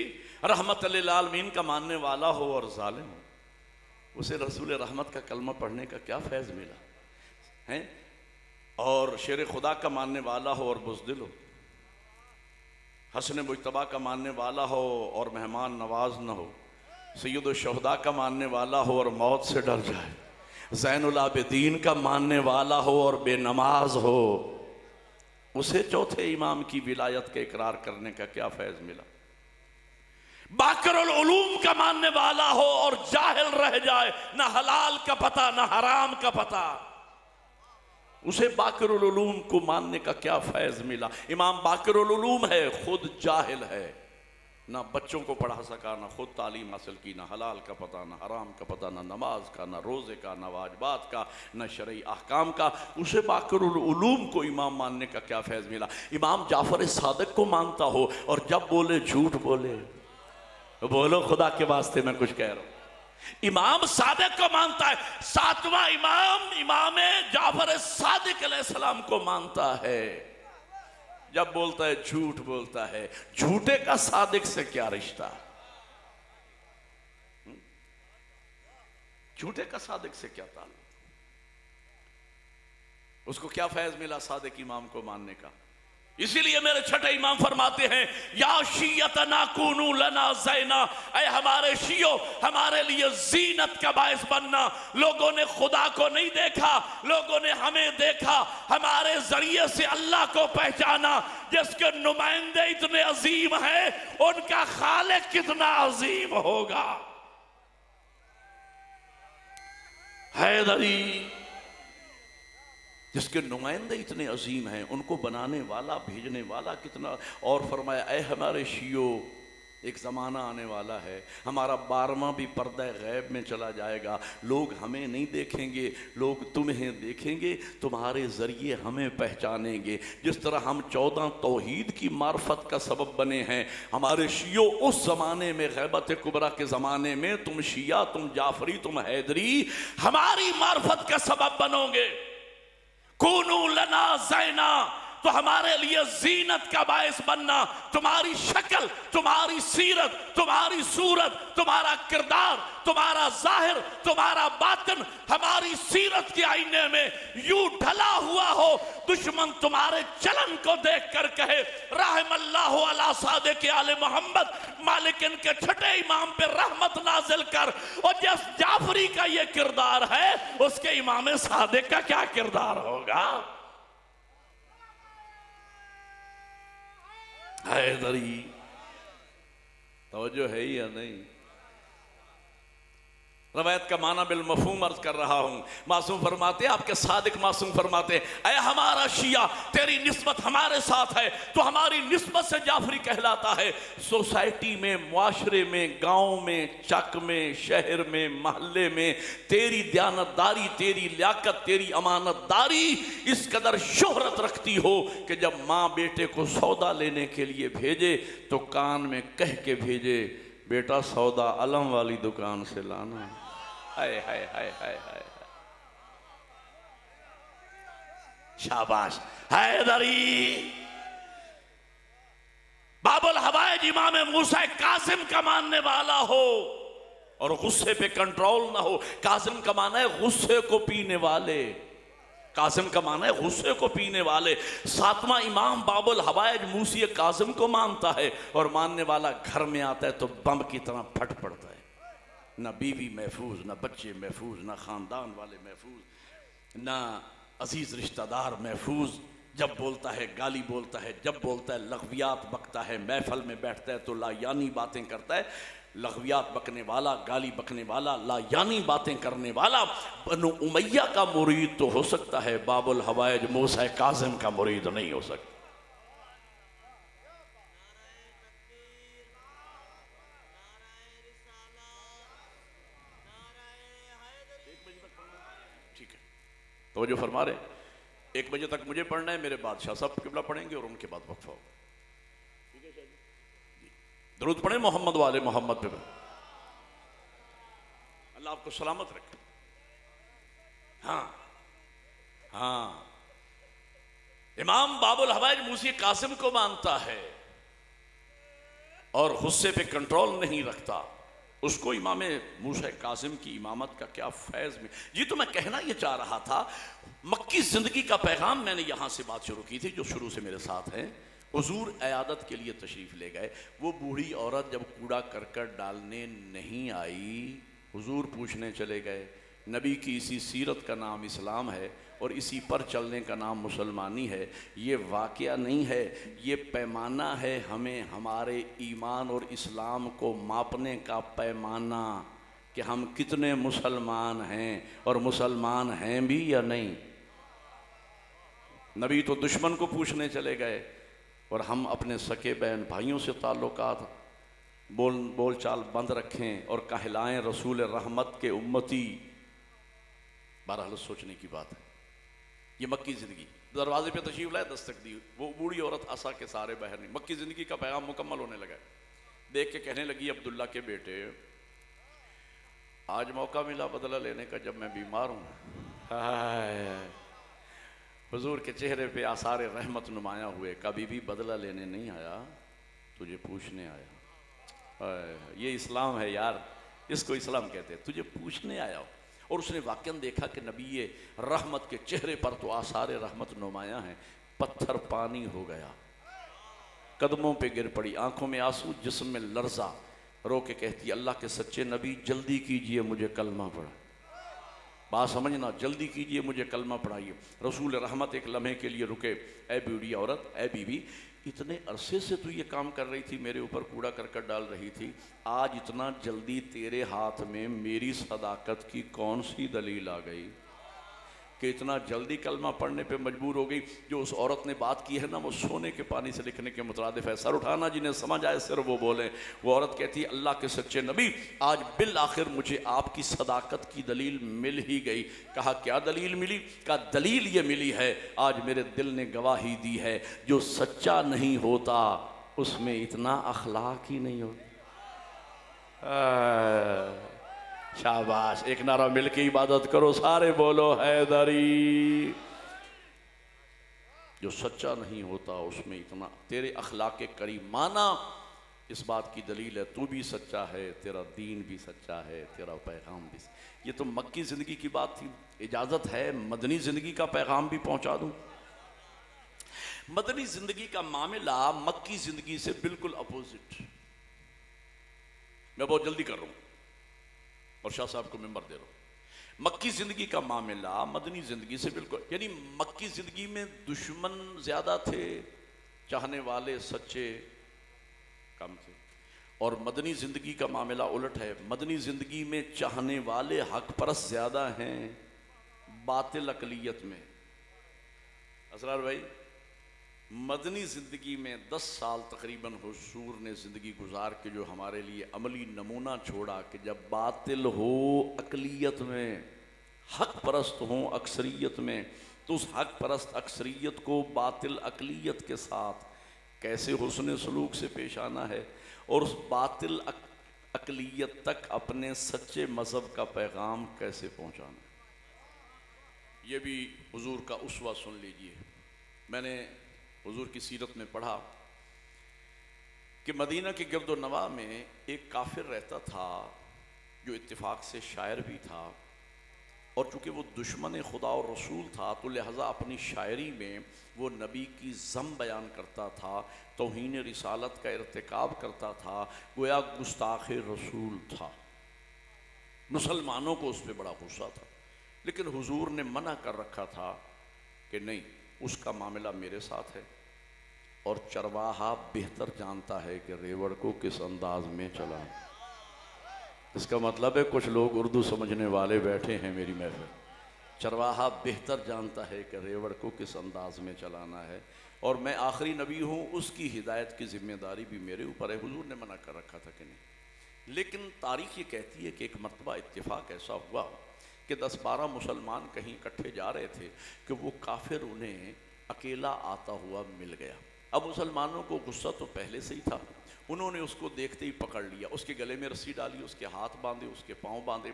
रहमत लिल आलमीन का मानने वाला हो और जालिम हो, उसे रसूल रहमत का कलमा पढ़ने का क्या फैज़ मिला है। और शेर खुदा का मानने वाला हो और बुज़दिल हो, हसन मुज्तबा का मानने वाला हो और मेहमान नवाज न हो, सैयद शुहदा का मानने वाला हो और मौत से डर जाए, ज़ैनुल आबिदीन का मानने वाला हो और बेनमाज हो, उसे चौथे इमाम की विलायत के इकरार करने का क्या फैज़ मिला। बाकरुल उलूम का मानने वाला हो और जाहिल रह जाए, ना हलाल का पता ना हराम का पता, उसे बाकरुल उलूम को मानने का क्या फैज मिला। इमाम बाकरुल उलूम है, खुद जाहिल है, ना बच्चों को पढ़ा सका, ना खुद तालीम हासिल की, ना हलाल का पता ना हराम का पता, ना नमाज का ना रोज़े का ना वाजिबात का ना शरई अहकाम का, उसे बाकरुल उलूम को इमाम मानने का क्या फैज़ मिला। इमाम जाफ़र सादिक को मानता हो और जब बोले झूठ बोले, तो बोलो खुदा के वास्ते मैं कुछ कह रहा हूँ। इमाम सादिक को मानता है, सातवां इमाम इमाम जाफ़र सादिक अलैहिस्सलाम को मानता है, जब बोलता है झूठ बोलता है। झूठे का सादिक से क्या रिश्ता, झूठे का सादिक से क्या ताल्लुक, उसको क्या फैज मिला सादिक इमाम को मानने का। इसीलिए मेरे छठे इमाम फरमाते हैं, या शियतना कुनू लना ज़ैना, ऐ हमारे शियो हमारे लिए जीनत का बायस बनना। लोगों ने खुदा को नहीं देखा, लोगों ने हमें देखा, हमारे जरिए से अल्लाह को पहचाना। जिसके नुमाइंदे इतने अजीम हैं, उनका खालिक कितना अजीम होगा। हैदरी जिसके नुमाइंदे इतने अजीम हैं, उनको बनाने वाला भेजने वाला कितना। और फरमाया, ऐ हमारे शियो एक ज़माना आने वाला है, हमारा 12वां भी पर्दा गैब में चला जाएगा। लोग हमें नहीं देखेंगे, लोग तुम्हें देखेंगे, तुम्हारे ज़रिए हमें पहचानेंगे। जिस तरह हम 14 तौहीद की मार्फत का सबब बने हैं, हमारे शियो उस ज़माने में गैबत कुबरा के ज़माने में तुम शिया, तुम जाफरी, तुम हैदरी हमारी मार्फत का सबब बनोगे। कूनू लना ज़ैना, तो हमारे लिए जीनत का बायस बनना। तुम्हारी शक्ल, तुम्हारी सीरत, तुम्हारी सूरत, तुम्हारा किरदार, तुम्हारा जाहिर, तुम्हारा बातिन हमारी सीरत के आईने में यूं ढला हुआ हो, दुश्मन तुम्हारे चलन को देख कर कहे रहमल्लाहु अला सादिक आले मोहम्मद, मालिक इनके छठे इमाम पे रहमत नाजिल कर। और जिस जाफरी का ये किरदार है, उसके इमाम सादिक का क्या किरदार होगा। हैदरी तवज्जो है या नहीं। रवायत का माना बिल मफहूम अर्ज कर रहा हूं। मासूम फरमाते, आपके सादिक मासूम फरमाते, ऐ हमारा शिया तेरी निस्बत हमारे साथ है तो हमारी निस्बत से जाफरी कहलाता है। सोसाइटी में, मुआशरे में, गांव में, चक में, शहर में, महल्ले में तेरी दयानतदारी, तेरी लियाकत, तेरी अमानतदारी इस कदर शोहरत रखती हो कि जब माँ बेटे को सौदा लेने के लिए भेजे तो कान में कह के भेजे, बेटा सौदा अलम वाली दुकान से लाना। हाय हाय हाय हाय हाय, शाबाश। हैदरी बाबुल हवाइज इमाम मूसा कासिम का मानने वाला हो और गुस्से पे कंट्रोल ना हो। कासिम का माना है गुस्से को पीने वाले, कासिम का माना है गुस्से को पीने वाले। सातवां इमाम बाबुल हवाइज मूसी कासिम को मानता है और मानने वाला घर में आता है तो बम की तरह फट पड़ता है। ना बीवी महफूज, ना बच्चे महफूज, ना ख़ानदान वाले महफूज, ना अजीज़ रिश्तेदार महफूज। जब बोलता है गाली बोलता है, जब बोलता है लग़वियात बकता है, महफल में बैठता है तो लायानी बातें करता है। लग़वियात बकने वाला, गाली बकने वाला, लायानी बातें करने वाला बनु उमैया का मुरीद तो हो सकता है, बाबुल हवाइज मूसा काज़िम का मुरीद नहीं हो सकता। ठीक है, तो जो फरमा रहे 1 बजे तक मुझे पढ़ना है, मेरे बादशाह साहब किबला पढ़ेंगे और उनके बाद वक्फा होगा। ठीक है जी, दरूद पढ़े मोहम्मद वाले मोहम्मद पे। अल्लाह आपको सलामत रखे। हाँ हाँ, इमाम बाबुल हवाइज मूसी कासिम को मानता है और गुस्से पे कंट्रोल नहीं रखता। उसको इमाम मूसा कासिम की इमामत का क्या फैज़ में। जी तो मैं कहना ये चाह रहा था, मक्की ज़िंदगी का पैगाम मैंने यहाँ से बात शुरू की थी, जो शुरू से मेरे साथ हैं। हुजूर इयादत के लिए तशरीफ़ ले गए। वो बूढ़ी औरत जब कूड़ा करकट डालने नहीं आई, हुजूर पूछने चले गए। नबी की इसी सीरत का नाम इस्लाम है। और इसी पर चलने का नाम मुसलमानी है। ये वाक़या नहीं है, ये पैमाना है, हमें हमारे ईमान और इस्लाम को मापने का पैमाना कि हम कितने मुसलमान हैं और मुसलमान हैं भी या नहीं। नबी तो दुश्मन को पूछने चले गए और हम अपने सके बहन भाइयों से ताल्लुकात बोल चाल बंद रखें और कहलाएं रसूल रहमत के उम्मती। बहरहाल सोचने की बात है। ये मक्की ज़िंदगी, दरवाजे पे तशरीफ लाए, दस्तक दी, वो बूढ़ी औरत आसा के सारे बाहर नहीं। मक्की ज़िंदगी का पैगाम मुकम्मल होने लगा। देख के कहने लगी, अब्दुल्ला के बेटे, आज मौका मिला बदला लेने का जब मैं बीमार हूँ। हुजूर के चेहरे पे आसार रहमत नुमाया हुए, कभी भी बदला लेने नहीं आया, तुझे पूछने आया। ये इस्लाम है यार, इसको इस्लाम कहते हैं, तुझे पूछने आया हो। और उसने वाकई देखा कि नबी ये रहमत के चेहरे पर तो आसार रहमत नुमाया है। पत्थर पानी हो गया, कदमों पे गिर पड़ी, आंखों में आंसू, जिस्म में लर्जा, रो के कहती, अल्लाह के सच्चे नबी जल्दी कीजिए मुझे कलमा पढ़ा। बात समझना, जल्दी कीजिए मुझे कलमा पढ़ाइए। रसूल रहमत एक लम्हे के लिए रुके। ए बूढ़ी औरत, ए बीवी, इतने अरसे से तू ये काम कर रही थी, मेरे ऊपर कूड़ा करकट डाल रही थी, आज इतना जल्दी तेरे हाथ में मेरी सदाकत की कौन सी दलील आ गई कि इतना जल्दी कलमा पढ़ने पे मजबूर हो गई। जो उस औरत ने बात की है ना, वो सोने के पानी से लिखने के मुतरादिफ है। सर उठाना, जिन्हें समझ आए सिर्फ वो बोले। वो औरत कहती है, अल्लाह के सच्चे नबी, आज बिल आखिर मुझे आपकी सदाकत की दलील मिल ही गई। कहा, क्या दलील मिली? कहा, दलील ये मिली है, आज मेरे दिल ने गवाही दी है, जो सच्चा नहीं होता उसमें इतना अखलाक ही नहीं होता। शाबाश, एक नारा मिलके इबादत करो, सारे बोलो हैदरी। जो सच्चा नहीं होता उसमें इतना, तेरे अखलाक करीमाना इस बात की दलील है, तू भी सच्चा है, तेरा दीन भी सच्चा है, तेरा पैगाम भी। ये तो मक्की ज़िंदगी की बात थी। इजाज़त है मदनी ज़िंदगी का पैगाम भी पहुंचा दूं। मदनी ज़िंदगी का मामला मक्की ज़िंदगी से बिल्कुल अपोजिट। मैं बहुत जल्दी कर रहा हूं और शाह साहब को मेंबर दे रहा हूं। मक्की ज़िंदगी का मामला मदनी ज़िंदगी से बिल्कुल, यानी मक्की ज़िंदगी में दुश्मन ज़्यादा थे, चाहने वाले सच्चे कम थे। और मदनी ज़िंदगी का मामला उलट है। मदनी ज़िंदगी में चाहने वाले हक परस्त ज़्यादा हैं बातिल अकलियत में। असरार भाई, मदनी ज़िंदगी में 10 साल तकरीबन हुजूर ने ज़िंदगी गुजार के जो हमारे लिए अमली नमूना छोड़ा कि जब बातिल हो अकलियत में, हक परस्त हो अक्सरियत में, तो उस हक परस्त अक्सरियत को बातिल अकलियत के साथ कैसे हुस्न सलूक से पेश आना है और उस बातिल अकलियत तक अपने सच्चे मज़हब का पैगाम कैसे पहुँचाना है। ये भी हुजूर का उसवा सुन लीजिए। मैंने हुजूर की सीरत में पढ़ा कि मदीना के गिरदो नवा में एक काफिर रहता था जो इत्तिफाक से शायर भी था, और चूँकि वो दुश्मन खुदा और रसूल था तो लिहाजा अपनी शायरी में वो नबी की ज़म बयान करता था, तौहीन रिसालत का इर्तिकाब करता था, गोया गुस्ताख रसूल था। मुसलमानों को उस पर बड़ा गुस्सा था, लेकिन हुजूर ने मना कर रखा था कि नहीं, उसका मामला मेरे साथ है और चरवाहा बेहतर जानता है कि रेवड़ को किस अंदाज में चला। इसका मतलब है कुछ लोग उर्दू समझने वाले बैठे हैं मेरी महफिल। चरवाहा बेहतर जानता है कि रेवड़ को किस अंदाज में चलाना है, और मैं आखिरी नबी हूँ, उसकी हिदायत की जिम्मेदारी भी मेरे ऊपर है। हुजूर ने मना कर रखा था कि नहीं। लेकिन तारीख़ ये कहती है कि एक मरतबा इत्तिफाक ऐसा हुआ कि 10-12 मुसलमान कहीं इकट्ठे जा रहे थे कि वो काफिर उन्हें अकेला आता हुआ मिल गया। अब मुसलमानों को गुस्सा तो पहले से ही था, उन्होंने उसको देखते ही पकड़ लिया, उसके गले में रस्सी डाली, उसके हाथ बांधे, उसके पाँव बांधे,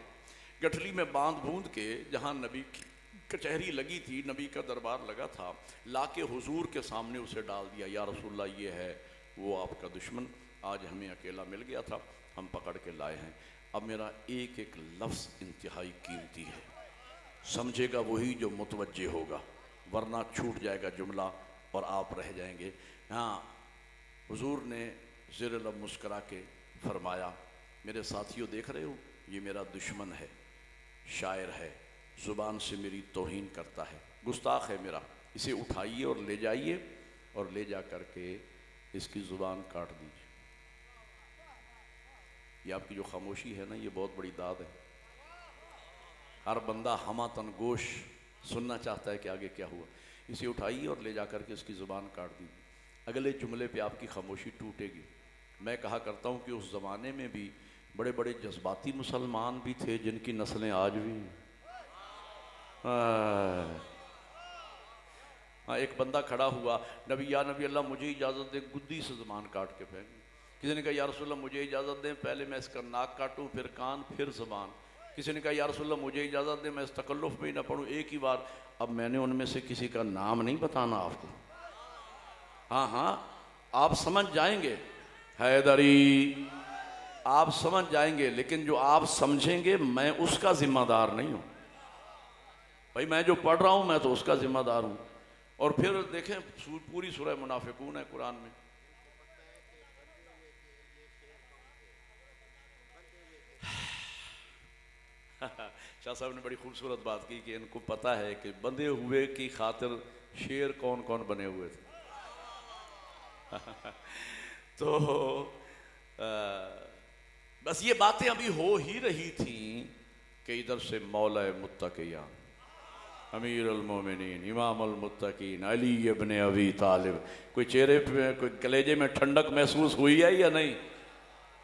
गठली में बांध बूंद के जहाँ नबी की कचहरी लगी थी, नबी का दरबार लगा था, लाके हुजूर के सामने उसे डाल दिया। या रसूलल्लाह, ये है वो आपका दुश्मन, आज हमें अकेला मिल गया था, हम पकड़ के लाए हैं। अब मेरा एक एक लफ्ज़ इंतहाई कीमती है, समझेगा वही जो मुतवज्जे होगा, वरना छूट जाएगा जुमला और आप रह जाएंगे। हाँ, हुजूर ने ज़ेर लब मुस्करा के फरमाया, मेरे साथियों देख रहे हो, ये मेरा दुश्मन है, शायर है, ज़ुबान से मेरी तौहीन करता है, गुस्ताख है मेरा, इसे उठाइए और ले जाइए और ले जा करके इसकी ज़ुबान काट दीजिए। ये आपकी जो खामोशी है ना, ये बहुत बड़ी दाद है। हर बंदा हमा तन गोश सुनना चाहता है कि आगे क्या हुआ। इसे उठाइए और ले जा करके इसकी ज़ुबान काट दीजिए। अगले जुमले पे आपकी खामोशी टूटेगी। मैं कहा करता हूँ कि उस ज़माने में भी बड़े बड़े जज्बाती मुसलमान भी थे जिनकी नस्लें आज भी। हाँ, एक बंदा खड़ा हुआ, नबी या नबी अल्लाह मुझे इजाज़त दें गुद्दी से ज़ुबान काट के फेंक। किसी ने कहा या रसूल अल्लाह मुझे इजाज़त दें, पहले मैं इसका नाक काटूँ, फिर कान, फिर ज़ुबान। किसी ने कहा या रसूल अल्लाह मुझे इजाज़त दें मैं इस तकल्लुफ़ में ही ना पढ़ूँ एक ही बार। अब मैंने उनमें से किसी का नाम नहीं बताना आपको। हाँ हाँ, आप समझ जाएंगे, हैदरी आप समझ जाएंगे, लेकिन जो आप समझेंगे मैं उसका जिम्मेदार नहीं हूँ। भाई मैं जो पढ़ रहा हूँ मैं तो उसका जिम्मेदार हूँ। और फिर देखें पूरी सूरह मुनाफिकून है कुरान में। शाह साहब ने बड़ी खूबसूरत बात की कि इनको पता है कि बंधे हुए की खातिर शेर कौन कौन बने हुए थे। तो बस ये बातें अभी हो ही रही थी कि इधर से मौला मुत्तकियान अमीर अल मोमिनीन इमाम अल मुत्तकीन अली इब्न अबी तालिब, कोई चेहरे पे कोई कलेजे में ठंडक महसूस हुई है या नहीं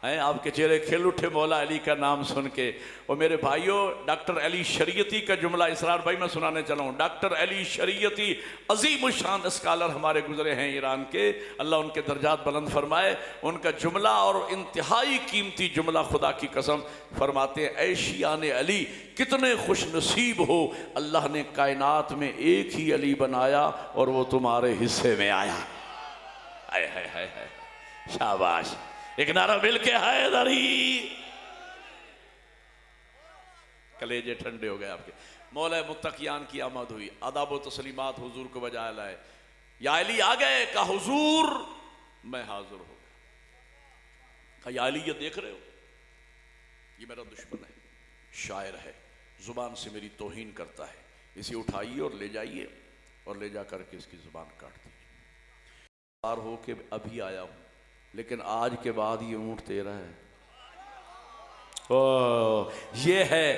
है? आपके चेहरे खिल उठे मौला अली का नाम सुन के। और मेरे भाइयों, डॉक्टर अली शरीयती का जुमला इसरार भाई मैं सुनाने चला हूँ। डॉक्टर अली शरीयती अजीम शान स्कॉलर हमारे गुजरे हैं ईरान के, अल्लाह उनके दर्जात बुलंद फरमाए। उनका जुमला और इंतहाई कीमती जुमला, खुदा की कसम फरमाते हैं, ऐ शियाने अली कितने खुश नसीब हो, अल्लाह ने कायनात में एक ही अली बनाया और वो तुम्हारे हिस्से में आया। हाय हाय हाय हाय, शाबाश, एक नारा मिल के हैदरी। कलेजे ठंडे हो गए आपके। मौला मुत्तकियान की आमद हुई, अदब व तस्लीमात हुजूर को बजाय लाए। या अली आ गए, कहा हुजूर मैं हाजिर हो गया। कहा या अली ये देख रहे हो, ये मेरा दुश्मन है, शायर है, जुबान से मेरी तौहीन करता है, इसे उठाइए और ले जाइए और ले जा करके इसकी जुबान काट दीजिए। पार हो के अभी आया हूं, लेकिन आज के बाद ये ऊंट तेरा है। ओ ये है,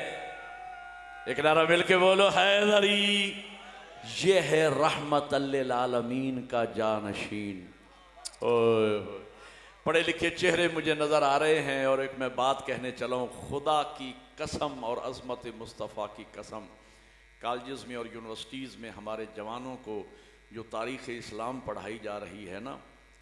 एक नारा मिल के बोलो हैदरी, ये है रहमत लिल आलमीन का जानशीन। पढ़े लिखे चेहरे मुझे नजर आ रहे हैं और एक मैं बात कहने चला हूं, खुदा की कसम और अजमत मुस्तफ़ा की कसम, कॉलेजेस में और यूनिवर्सिटीज़ में हमारे जवानों को जो तारीख़ इस्लाम पढ़ाई जा रही है ना,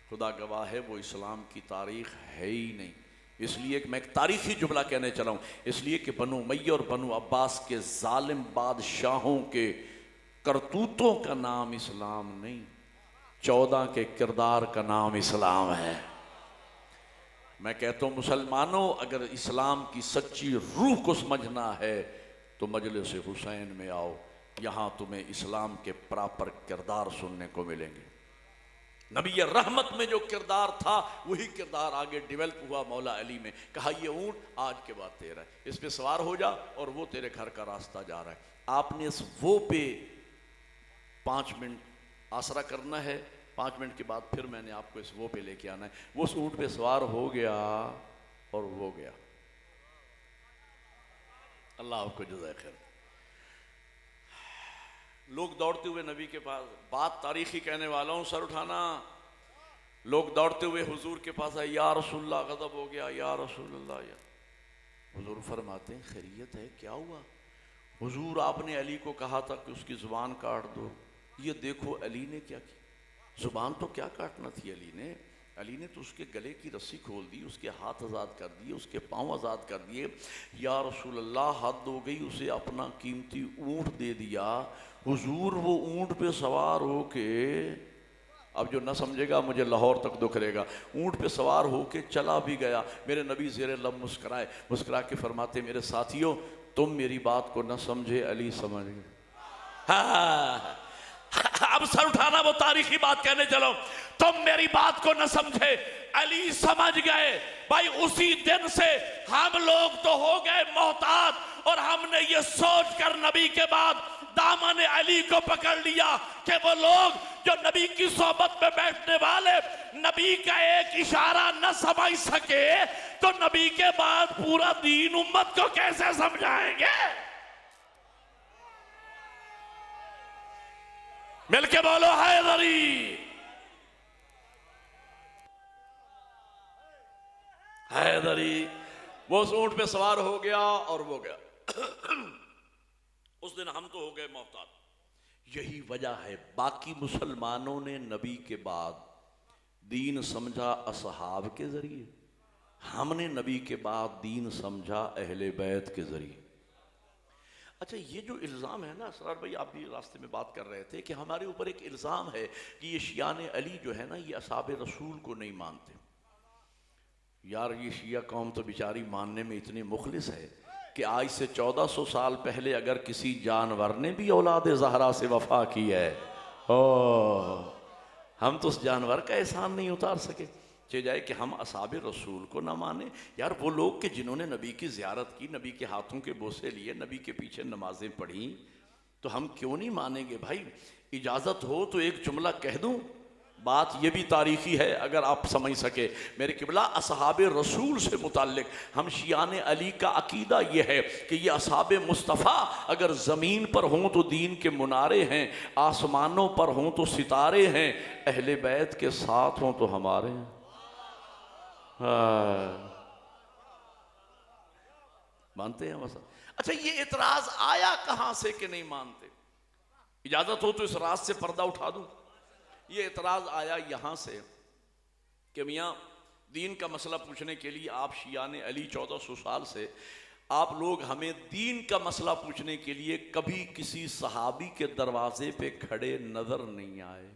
खुदा गवाह है वो इस्लाम की तारीख़ है ही नहीं। इसलिए कि मैं एक तारीख़ी जुमला कहने चला हूँ, इसलिए कि बनु उमय्या और बनु अब्बास के जालिम बादशाहों के करतूतों का नाम इस्लाम नहीं, 14 के किरदार का नाम इस्लाम है। मैं कहता हूँ मुसलमानों, अगर इस्लाम की सच्ची रूह को समझना है तो मजलिस हुसैन में आओ, यहाँ तुम्हें इस्लाम के प्रॉपर किरदार सुनने को मिलेंगे। नबी रहमत में जो किरदार था वही किरदार आगे डेवलप हुआ मौला अली में। कहा ये ऊँट आज के बाद तेरा है, इस पे सवार हो जा और वो तेरे घर का रास्ता जा रहा है। आपने इस वो पे 5 मिनट आसरा करना है, 5 मिनट के बाद फिर मैंने आपको इस वो पे लेके आना है। वो उस ऊँट पे सवार हो गया और वो गया। अल्लाह आपको जज़ाए खैर। लोग दौड़ते हुए नबी के पास, बात तारीखी कहने वाला हूँ, सर उठाना। लोग दौड़ते हुए हुजूर के पास आए, या रसूलल्लाह गज़ब हो गया, या रसूलल्लाह। या हुजूर फरमाते हैं खैरियत है, क्या हुआ? हुजूर आपने अली को कहा था कि उसकी ज़ुबान काट दो, ये देखो अली ने क्या किया। ज़ुबान तो क्या काटना थी अली ने तो उसके गले की रस्सी खोल दी, उसके हाथ आज़ाद कर दिए, उसके पाँव आज़ाद कर दिए। या रसूलल्लाह हद हो गई, उसे अपना कीमती ऊँट दे दिया। हुजूर वो ऊँट पे सवार हो के, अब जो न समझेगा मुझे लाहौर तक दुख रहेगा, ऊँट पे सवार हो के चला भी गया। मेरे नबी ज़ेरे लब मुस्कराए, मुस्करा के फरमाते मेरे साथियों तुम मेरी बात को न समझे, अली समझ गए। हाँ अब सर उठाना, वो तारीखी बात कहने चलो, तुम मेरी बात को न समझे, अली समझ गए। भाई उसी दिन से हम लोग तो हो गए मोहताज, और हमने ये सोच कर नबी के बाद दामन अली को पकड़ लिया कि वो लोग जो नबी की सोबत में बैठने वाले नबी का एक इशारा न समझ सके तो नबी के बाद पूरा दीन उम्मत को कैसे समझाएंगे। मिलके बोलो हैदरी, हैदरी। वो उस ऊंट पे सवार हो गया और वो गया। उस दिन हम तो हो गए मोहताज। यही वजह है बाकी मुसलमानों ने नबी के बाद दीन समझा असहाब के जरिए, हमने नबी के बाद दीन समझा अहले बैत के जरिए। अच्छा, ये जो इल्ज़ाम है ना असरार भाई, आप भी रास्ते में बात कर रहे थे कि हमारे ऊपर एक इल्ज़ाम है कि ये शियाने अली जो है ना ये असहाब रसूल को नहीं मानते। यार ये शिया कौम तो बेचारी मानने में इतनी मुखलिस है कि आज से 1400 साल पहले अगर किसी जानवर ने भी औलाद ज़हरा से वफा की है, हम तो उस जानवर का एहसान नहीं उतार सके। चे जाए कि हम असहाब रसूल को ना माने। यार वो लोग कि जिन्होंने नबी की ज़ियारत की, नबी के हाथों के बोसे लिए, नबी के पीछे नमाजें पढ़ी, तो हम क्यों नहीं मानेंगे भाई। इजाज़त हो तो एक जुमला कह दूं, बात ये भी तारीखी है अगर आप समझ सके मेरे किबला। असहाब रसूल से मुताल्लिक हम शियाने अली का अकीदा ये है कि ये असहाब मुस्तफ़ा अगर ज़मीन पर हों तो दीन के मुनारे हैं, आसमानों पर हों तो सितारे हैं, अहले बैत के साथ हों तो हमारे हैं। मानते हैं मसा। अच्छा, ये एतराज आया कहां से कि नहीं मानते? इजाजत हो तो इस रात से पर्दा उठा दूं। ये एतराज आया यहां से कि मियाँ दीन का मसला पूछने के लिए आप शियाने अली 1400 साल से आप लोग हमें दीन का मसला पूछने के लिए कभी किसी सहाबी के दरवाजे पे खड़े नजर नहीं आए,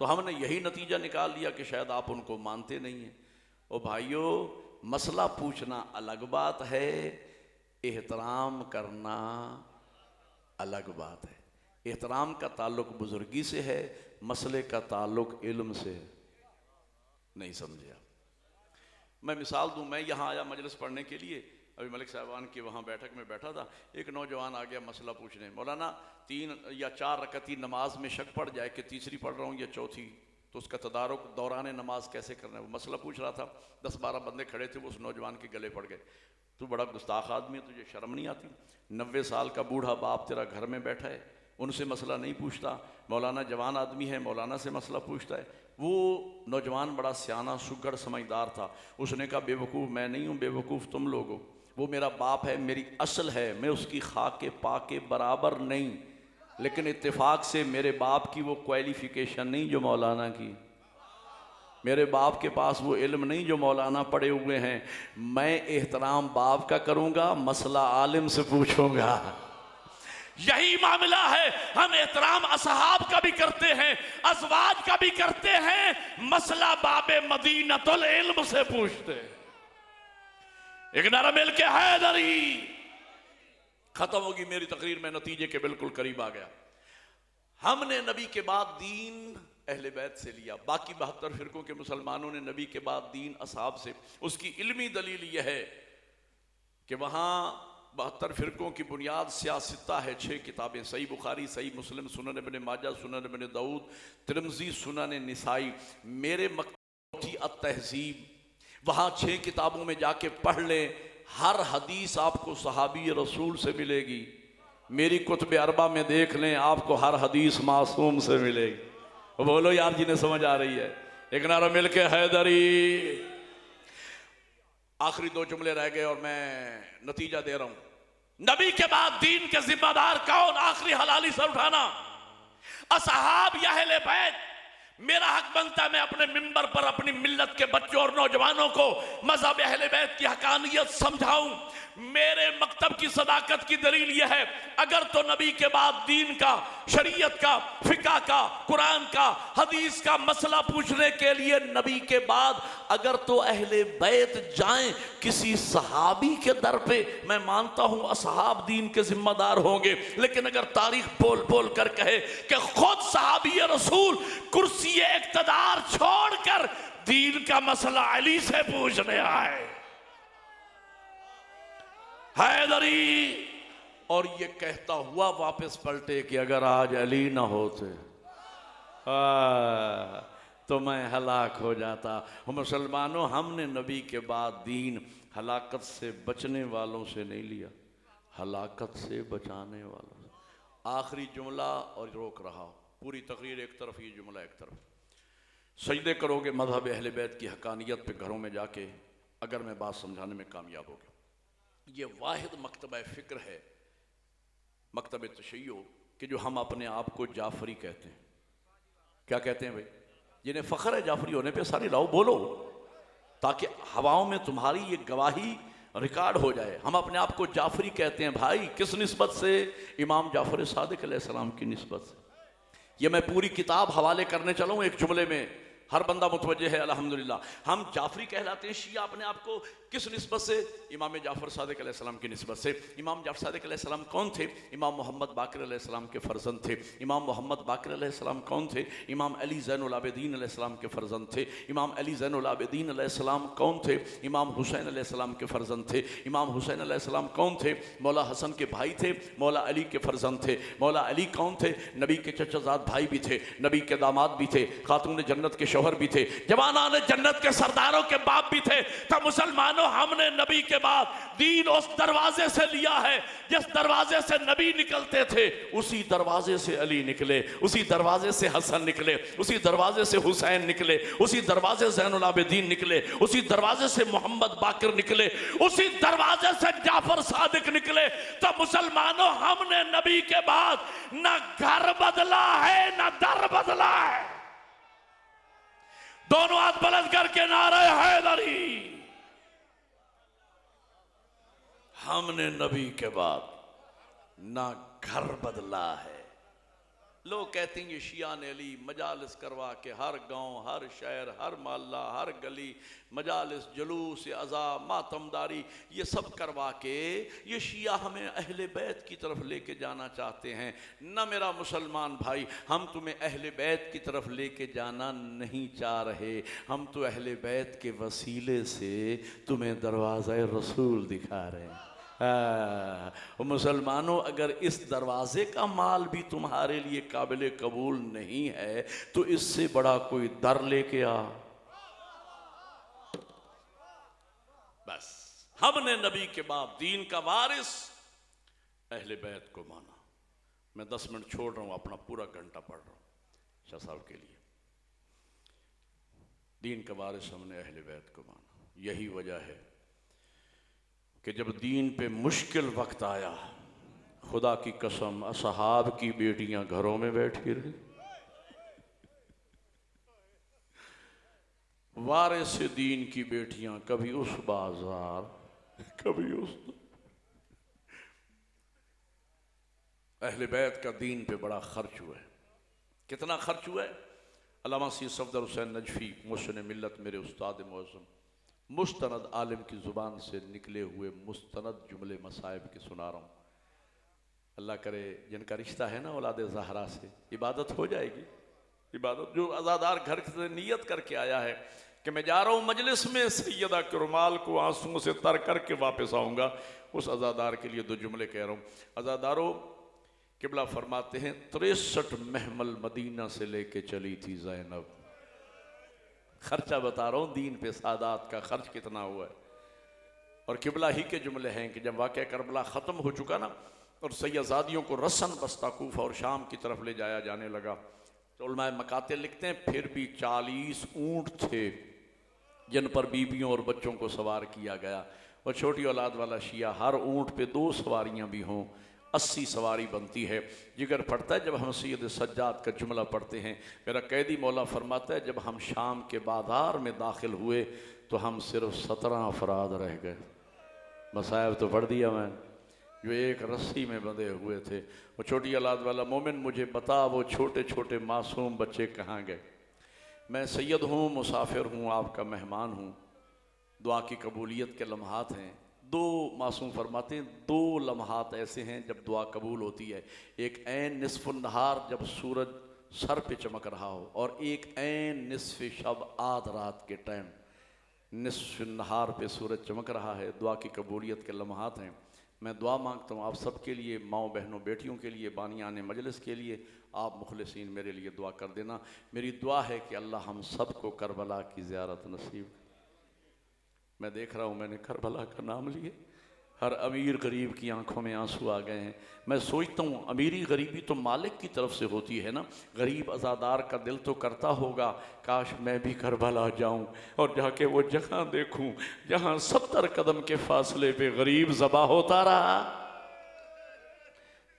तो हमने यही नतीजा निकाल लिया कि शायद आप उनको मानते नहीं हैं। ओ भाइयों, मसला पूछना अलग बात है, एहतराम करना अलग बात है। एहतराम का ताल्लुक बुजुर्गी से है, मसले का ताल्लुक इल्म से है। नहीं समझे आप? मैं मिसाल दूं, मैं यहाँ आया मजलिस पढ़ने के लिए, अभी मलिक साहबान की वहाँ बैठक में बैठा था, एक नौजवान आ गया मसला पूछने। मौलाना 3 या 4 रकती नमाज में शक पड़ जाए कि तीसरी पढ़ रहा हूँ या चौथी, तो उसका तदारुक दौरान नमाज कैसे करना है, वो मसला पूछ रहा था। 10-12 बंदे खड़े थे, वो उस नौजवान के गले पड़ गए। तू बड़ा गुस्ताख आदमी है, तुझे शर्म नहीं आती? 90 साल का बूढ़ा बाप तेरा घर में बैठा है, उनसे मसला नहीं पूछता। मौलाना जवान आदमी है, मौलाना से मसला पूछता है। वो नौजवान बड़ा सियाना सुगढ़ समझदार था। उसने कहा बेवकूफ़ मैं नहीं हूँ, बेवकूफ़ तुम लोग हो। वो मेरा बाप है, मेरी असल है, मैं उसकी खाके पाके बराबर नहीं, लेकिन इत्तेफाक से मेरे बाप की वो क्वालिफिकेशन नहीं जो मौलाना की। मेरे बाप के पास वो इल्म नहीं जो मौलाना पढ़े हुए हैं। मैं एहतराम बाप का करूँगा, मसला आलिम से पूछूंगा। यही मामला है। हम एहतराम असहाब का भी करते हैं, अज़वाज का भी करते हैं, मसला बाबे मदीनतुल इल्म से पूछते हैं। एक नारा मिल के हैदरी। खत्म होगी मेरी तकरीर, में नतीजे के बिल्कुल करीब आ गया। हमने नबी के बाद दीन अहले बैत से लिया, बाकी 72 फिरकों के मुसलमानों ने नबी के बाद दीन असहाब से। उसकी इल्मी दलील यह है कि वहाँ 72 फिरकों की बुनियाद सियासता है, 6 किताबें, सही बुखारी, सही मुस्लिम, सुनन इब्न माजा, सुनन इब्न दाऊद, तिरमिज़ी, सुनन निसाई, मेरे मक्तबी अत-तहज़ीब। वहाँ 6 किताबों में जाके पढ़ लें, हर हदीस आपको सहाबी रसूल से मिलेगी। मेरी कुतुब अरबा में देख लें, आपको हर हदीस मासूम से मिलेगी। बोलो यार जिन्हें समझ आ रही है, एक नारा मिल के हैदरी। आखिरी 2 जुमले रह गए और मैं नतीजा दे रहा हूं। नबी के बाद दीन के जिम्मेदार कौन? आखिरी हलाली सर उठाना, असहाब या अहले बैत। मेरा हक बनता है मैं अपने मिंबर पर अपनी मिल्लत के बच्चों और नौजवानों को मज़हब अहले बैत की हकानियत समझाऊं। मेरे मकतब की सदाकत की दलील यह है, अगर तो नबी के बाद दीन का, शरीयत का, फिका का, कुरान का, हदीस का मसला पूछने के लिए नबी के बाद अगर तो अहले बैत जाएं किसी सहाबी के दर पे, मैं मानता हूं असहाब दीन के जिम्मेदार होंगे। लेकिन अगर तारीख बोल बोल कर कहे कि खुद सहाबी रसूल कुर्सी इक्तदार छोड़कर दीन का मसला अली से पूछने आए, हैदरी और ये कहता हुआ वापस पलटे कि अगर आज अली ना होते तो मैं हलाक हो जाता। मुसलमानों, हमने नबी के बाद दीन हलाकत से बचने वालों से नहीं लिया, हलाकत से बचाने वालों से। आखिरी जुमला और रोक रहा हूँ, पूरी तकरीर एक तरफ, ये जुमला एक तरफ। सजदे करोगे मज़हब अहले बैत की हकानियत पे घरों में जाके, अगर मैं बात समझाने में कामयाब हो गया। ये वाहिद मकतबा फ़िक्र है, मकतब तशय्यो, कि जो हम अपने आप को जाफरी कहते हैं। क्या कहते हैं भाई? जिन्हें फ़ख्र है जाफरी होने पे, सारी लाओ बोलो, ताकि हवाओं में तुम्हारी ये गवाही रिकॉर्ड हो जाए। हम अपने आप को जाफरी कहते हैं भाई, किस निस्बत से? इमाम जाफर सादिक अलैहिस्सलाम की निस्बत से। ये मैं पूरी किताब हवाले करने चलूँ एक जुमले में, हर बंदा मुतवज्जे है अल्हम्दुलिल्लाह। हम जाफरी कहलाते हैं, शिया अपने आप को किस निस्बत से? इमाम जाफर सादिक अलैहिस्सलाम की निस्बत से। इमाम जाफर सादिक अलैहिस्सलाम कौन थे? इमाम मोहम्मद बाक़िर अलैहिस्सलाम के फ़र्जंद थे। इमाम मोहम्मद बाक़िर अलैहिस्सलाम कौन थे? इमाम अली ज़ैनुल आबिदीन अलैहिस्सलाम के फ़र्जंद थे। इमाम अली ज़ैनुल आबिदीन अलैहिस्सलाम कौन थे? इमाम हुसैन अलैहिस्सलाम के फ़र्जंद थे। इमाम हुसैन अलैहिस्सलाम कौन थे? मौला हसन के भाई थे, मौला अली के फ़र्जंद थे। मौला अली कौन थे? नबी के चचाजाद भाई भी थे, नबी के दामाद भी थे, खातून जन्नत के शौहर भी थे, जवानान जन्नत के सरदारों के बाप भी थे। तो मुसलमानों, हमने नबी के बाद दीन उस दरवाजे से लिया है जिस दरवाजे से नबी निकलते थे, उसी दरवाजे से अली निकले, उसी दरवाजे से हसन निकले, उसी दरवाजे से हुसैन निकले, उसी दरवाजे से ज़ैनुल आबिदीन निकले, उसी दरवाजे से मोहम्मद बाक़िर निकले, उसी दरवाजे से जाफर सादिक निकले। तो मुसलमानों, हमने नबी के बाद न घर बदला है न दर बदला है। दोनों हाथ बुलंद करके नारे हैदरी। हमने नबी के बाद ना घर बदला है। लोग कहते हैं ये शिया ने अली मजालिस करवा के हर गांव, हर शहर, हर मोहल्ला, हर गली मजालिस, जुलूस, अज़ा, मातमदारी, ये सब करवा के ये शिया हमें अहले बैत की तरफ लेके जाना चाहते हैं। न मेरा मुसलमान भाई, हम तुम्हें अहले बैत की तरफ लेके जाना नहीं चाह रहे, हम तो अहले बैत के वसीले से तुम्हें दरवाज़ा रसूल दिखा रहे हैं। मुसलमानों, अगर इस दरवाजे का माल भी तुम्हारे लिए काबिल कबूल नहीं है तो इससे बड़ा कोई दर लेके आ। बस हमने नबी के बाद दीन का वारिस अहले बैत को माना। मैं 10 मिनट छोड़ रहा हूं, अपना पूरा घंटा पढ़ रहा हूं शाह साहब के लिए। दीन का वारिस हमने अहले बैत को माना। यही वजह है कि जब दीन पे मुश्किल वक्त आया, खुदा की कसम असहाब की बेटियां घरों में बैठी रही। वारिस दीन की बेटियां कभी उस बाजार, कभी उस। अहले बैत का दीन पे बड़ा खर्च हुआ है। कितना खर्च हुआ है? अल्लामा सैयद सफदर हुसैन नजफी मुहसिन मिल्लत, मेरे उस्ताद मौज़म, मुस्तनद आलिम की ज़ुबान से निकले हुए मुस्तनद जुमले मसाइब के सुना रहा हूँ। अल्लाह करे जिनका रिश्ता है ना औलाद ज़हरा से, इबादत हो जाएगी। इबादत जो अज़ादार घर से नियत करके आया है कि मैं जा रहा हूँ मजलिस में सैयदा के रुमाल को आंसुओं से तर करके वापस आऊँगा, उस अज़ादार के लिए 2 जुमले कह रहा हूँ। अज़ादारों, किबला फरमाते हैं 63 महमल मदीना से लेके चली थी ज़ैनब। खर्चा बता रहा हूँ दीन पे, सादात का खर्च कितना हुआ है। और किबला ही के जुमले हैं कि जब वाक़या करबला ख़त्म हो चुका ना और सैयदादियों को रसन बस्ता कूफा और शाम की तरफ ले जाया जाने लगा, तो उलमाए मकाते लिखते हैं फिर भी 40 ऊँट थे जिन पर बीबियों और बच्चों को सवार किया गया। और छोटी औलाद वाला शिया, हर ऊँट पे 2 सवारियाँ भी हों, 80 सवारी बनती है। जिगर पड़ता है जब हम सैयद सज्जाद का जुमला पढ़ते हैं। मेरा कैदी मौला फरमाता है जब हम शाम के बाजार में दाखिल हुए तो हम सिर्फ 17 अफराद रह गए। मसायब तो पढ़ दिया मैं, जो एक रस्सी में बंधे हुए थे। वो छोटी औलाद वाला मोमिन, मुझे बता वो छोटे छोटे मासूम बच्चे कहाँ गए? मैं सैयद हूँ, मुसाफिर हूँ, आपका मेहमान हूँ। दुआ की कबूलियत के लम्हात हैं। 2 मासूम फरमाते हैं 2 लम्हात ऐसे हैं जब दुआ कबूल होती है। एक ऐन निस्फ़ुन नहार जब सूरज सर पे चमक रहा हो, और एक ऐन निस्फ़ शब आध रात के टाइम निस्फ़ नहार पे सूरज चमक रहा है। दुआ की कबूलियत के लम्हात हैं। मैं दुआ मांगता हूँ आप सबके लिए, माओ बहनों बेटियों के लिए, बानियान मजलिस के लिए। आप मुखलिसीन मेरे लिए दुआ कर देना। मेरी दुआ है कि अल्लाह हम सबको करबला की ज़ियारत नसीब। मैं देख रहा हूँ मैंने करबला का नाम लिए, हर अमीर गरीब की आंखों में आंसू आ गए हैं। मैं सोचता हूँ अमीरी गरीबी तो मालिक की तरफ से होती है ना, गरीब अज़ादार का दिल तो करता होगा काश मैं भी करबला जाऊँ और जाके वो जगह देखूँ जहाँ 70 कदम के फासले पे गरीब ज़बा होता रहा।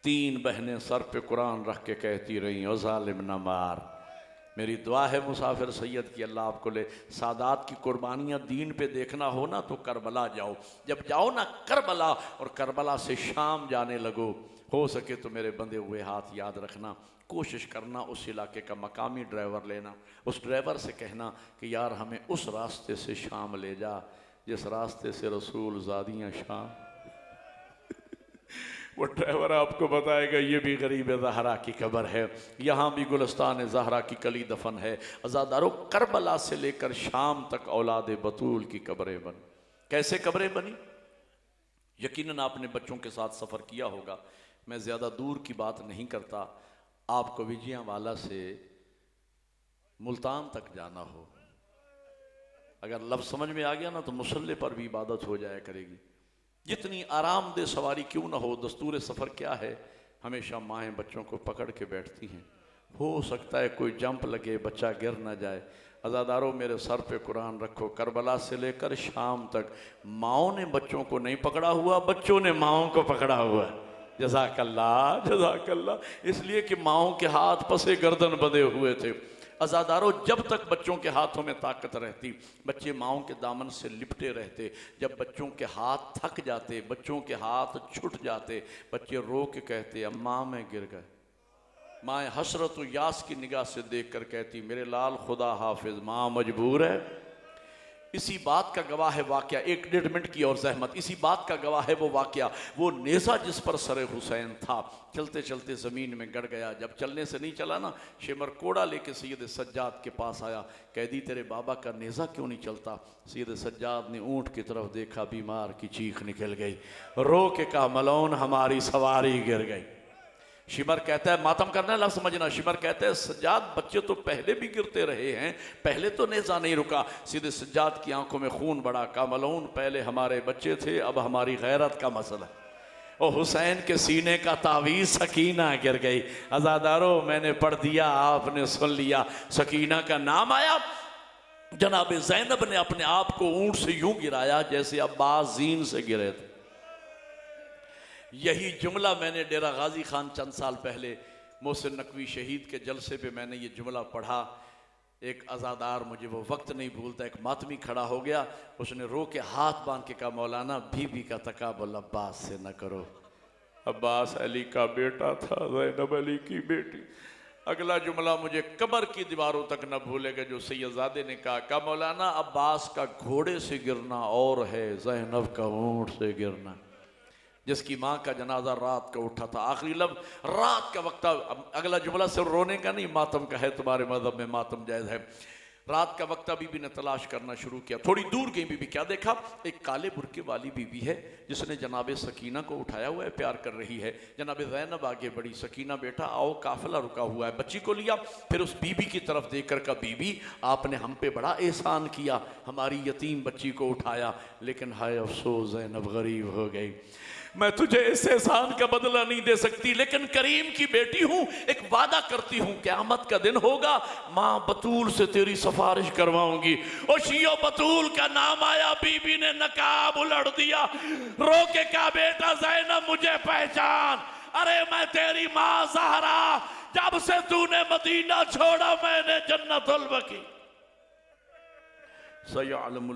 3 बहनें सर पे कुरान रख के कहती रही, ओ ज़ालिम न मार। मेरी दुआ है मुसाफिर सैयद की अल्लाह आपको ले। सादात की कुर्बानियाँ दीन पे देखना हो ना तो करबला जाओ। जब जाओ ना करबला और करबला से शाम जाने लगो, हो सके तो मेरे बंधे हुए हाथ याद रखना। कोशिश करना उस इलाके का मकामी ड्राइवर लेना, उस ड्राइवर से कहना कि यार हमें उस रास्ते से शाम ले जा जिस रास्ते से रसूल ज़ादियाँ शाम। वो ड्राइवर आपको बताएगा ये भी गरीब ज़हरा की कब्र है, यहाँ भी गुलस्तान ज़हरा की कली दफन है। अज़ादारों, करबला से लेकर शाम तक औलाद बतूल की कब्रें बन। कैसे कब्रें बनी? यकीनन आपने बच्चों के साथ सफ़र किया होगा। मैं ज़्यादा दूर की बात नहीं करता। आपको विजयवाड़ा से मुल्तान तक जाना हो, अगर लफ्ज़ समझ में आ गया ना तो मुसल्ले पर भी इबादत हो जाया करेगी। जितनी आरामदेह सवारी क्यों ना हो, दस्तूर सफ़र क्या है, हमेशा माएँ बच्चों को पकड़ के बैठती हैं। हो सकता है कोई जंप लगे, बच्चा गिर ना जाए। अज़ादारों, मेरे सर पे कुरान रखो, करबला से लेकर शाम तक माओं ने बच्चों को नहीं पकड़ा हुआ, बच्चों ने माओं को पकड़ा हुआ। जज़ाकल्लाह जज़ाकल्लाह। इसलिए कि माओं के हाथ पसे गर्दन बंधे हुए थे। अज़ादारों, जब तक बच्चों के हाथों में ताकत रहती, बच्चे माओं के दामन से लिपटे रहते। जब बच्चों के हाथ थक जाते, बच्चों के हाथ छूट जाते, बच्चे रो के कहते अम्मा मैं गिर गए। माँ हसरत व यास की निगाह से देख कर कहती मेरे लाल खुदा हाफिज, माँ मजबूर है। इसी बात का गवाह है वाक़या, 1-1.5 मिनट की और जहमत, इसी बात का गवाह है वो वाक़या, वो नेज़ा जिस पर सरे हुसैन था, चलते चलते ज़मीन में गड़ गया। जब चलने से नहीं चला ना, शिमर कोड़ा लेके सैयद सज्जाद के पास आया। कैदी तेरे बाबा का नेज़ा क्यों नहीं चलता? सैयद सज्जाद ने ऊँट की तरफ देखा, बीमार की चीख निकल गई, रो के कहा मलौन हमारी सवारी गिर गई। शिमर कहता है मातम करना लफ्ज़ समझना, शिमर कहता है सज्जाद बच्चे तो पहले भी गिरते रहे हैं, पहले तो नेज़ा नहीं रुका। सीधे सज्जाद की आंखों में खून बढ़ा, का मलऊन पहले हमारे बच्चे थे, अब हमारी गैरत का मसला। और हुसैन के सीने का तावीज़ सकीना गिर गई। अज़ादारों, मैंने पढ़ दिया, आपने सुन लिया। सकीना का नाम आया। जनाब ज़ैनब ने अपने आप को ऊँट से यूं गिराया जैसे अब्बास जीन से गिरे थे। यही जुमला मैंने डेरा गाजी खान चंद साल पहले मोहसिन नकवी शहीद के जलसे पे मैंने ये जुमला पढ़ा। एक अज़ादार, मुझे वो वक्त नहीं भूलता, एक मातमी खड़ा हो गया, उसने रो के हाथ बांध के कहा मौलाना बीबी का तकाबुल अब्बास से न करो। अब्बास अली का बेटा था, ज़ैनब अली की बेटी। अगला जुमला मुझे कब्र की दीवारों तक न भूलेगा जो सैयदजादे ने कहा मौलाना अब्बास का घोड़े से गिरना और है, ज़ैनब का ऊँट से गिरना। जिसकी माँ का जनाजा रात का उठा था, आखिरी लफ्ज़ रात का वक्त। अगला जुमला सिर्फ रोने का नहीं, मातम का है, तुम्हारे मज़हब में मातम जायज़ है। रात का वक्त बीबी ने तलाश करना शुरू किया। थोड़ी दूर गई बीबी, क्या देखा? एक काले बुरके वाली बीबी है जिसने जनाब सकीना को उठाया हुआ है, प्यार कर रही है। जनाब ज़ैनब आगे बढ़ी, सकीना बेटा आओ, काफिला रुका हुआ है। बच्ची को लिया, फिर उस बीबी की तरफ देख कर कहा बीबी आपने हम पे बड़ा एहसान किया, हमारी यतीम बच्ची को उठाया, लेकिन हाय अफसोस ज़ैनब गरीब हो गई। मैं तुझे इस एहसान का बदला नहीं दे सकती, लेकिन करीम की बेटी हूं, एक वादा करती हूं, क़यामत का दिन होगा माँ बतूल से तेरी सिफारिश करवाऊंगी। और शियो बतूल का नाम आया, बीबी ने नकाब उलट दिया, रो के कहा बेटा ज़ैनब मुझे पहचान, अरे मैं तेरी माँ ज़हरा, जब से तूने मदीना छोड़ा मैंने जन्नतुल बकी। सयअलमुल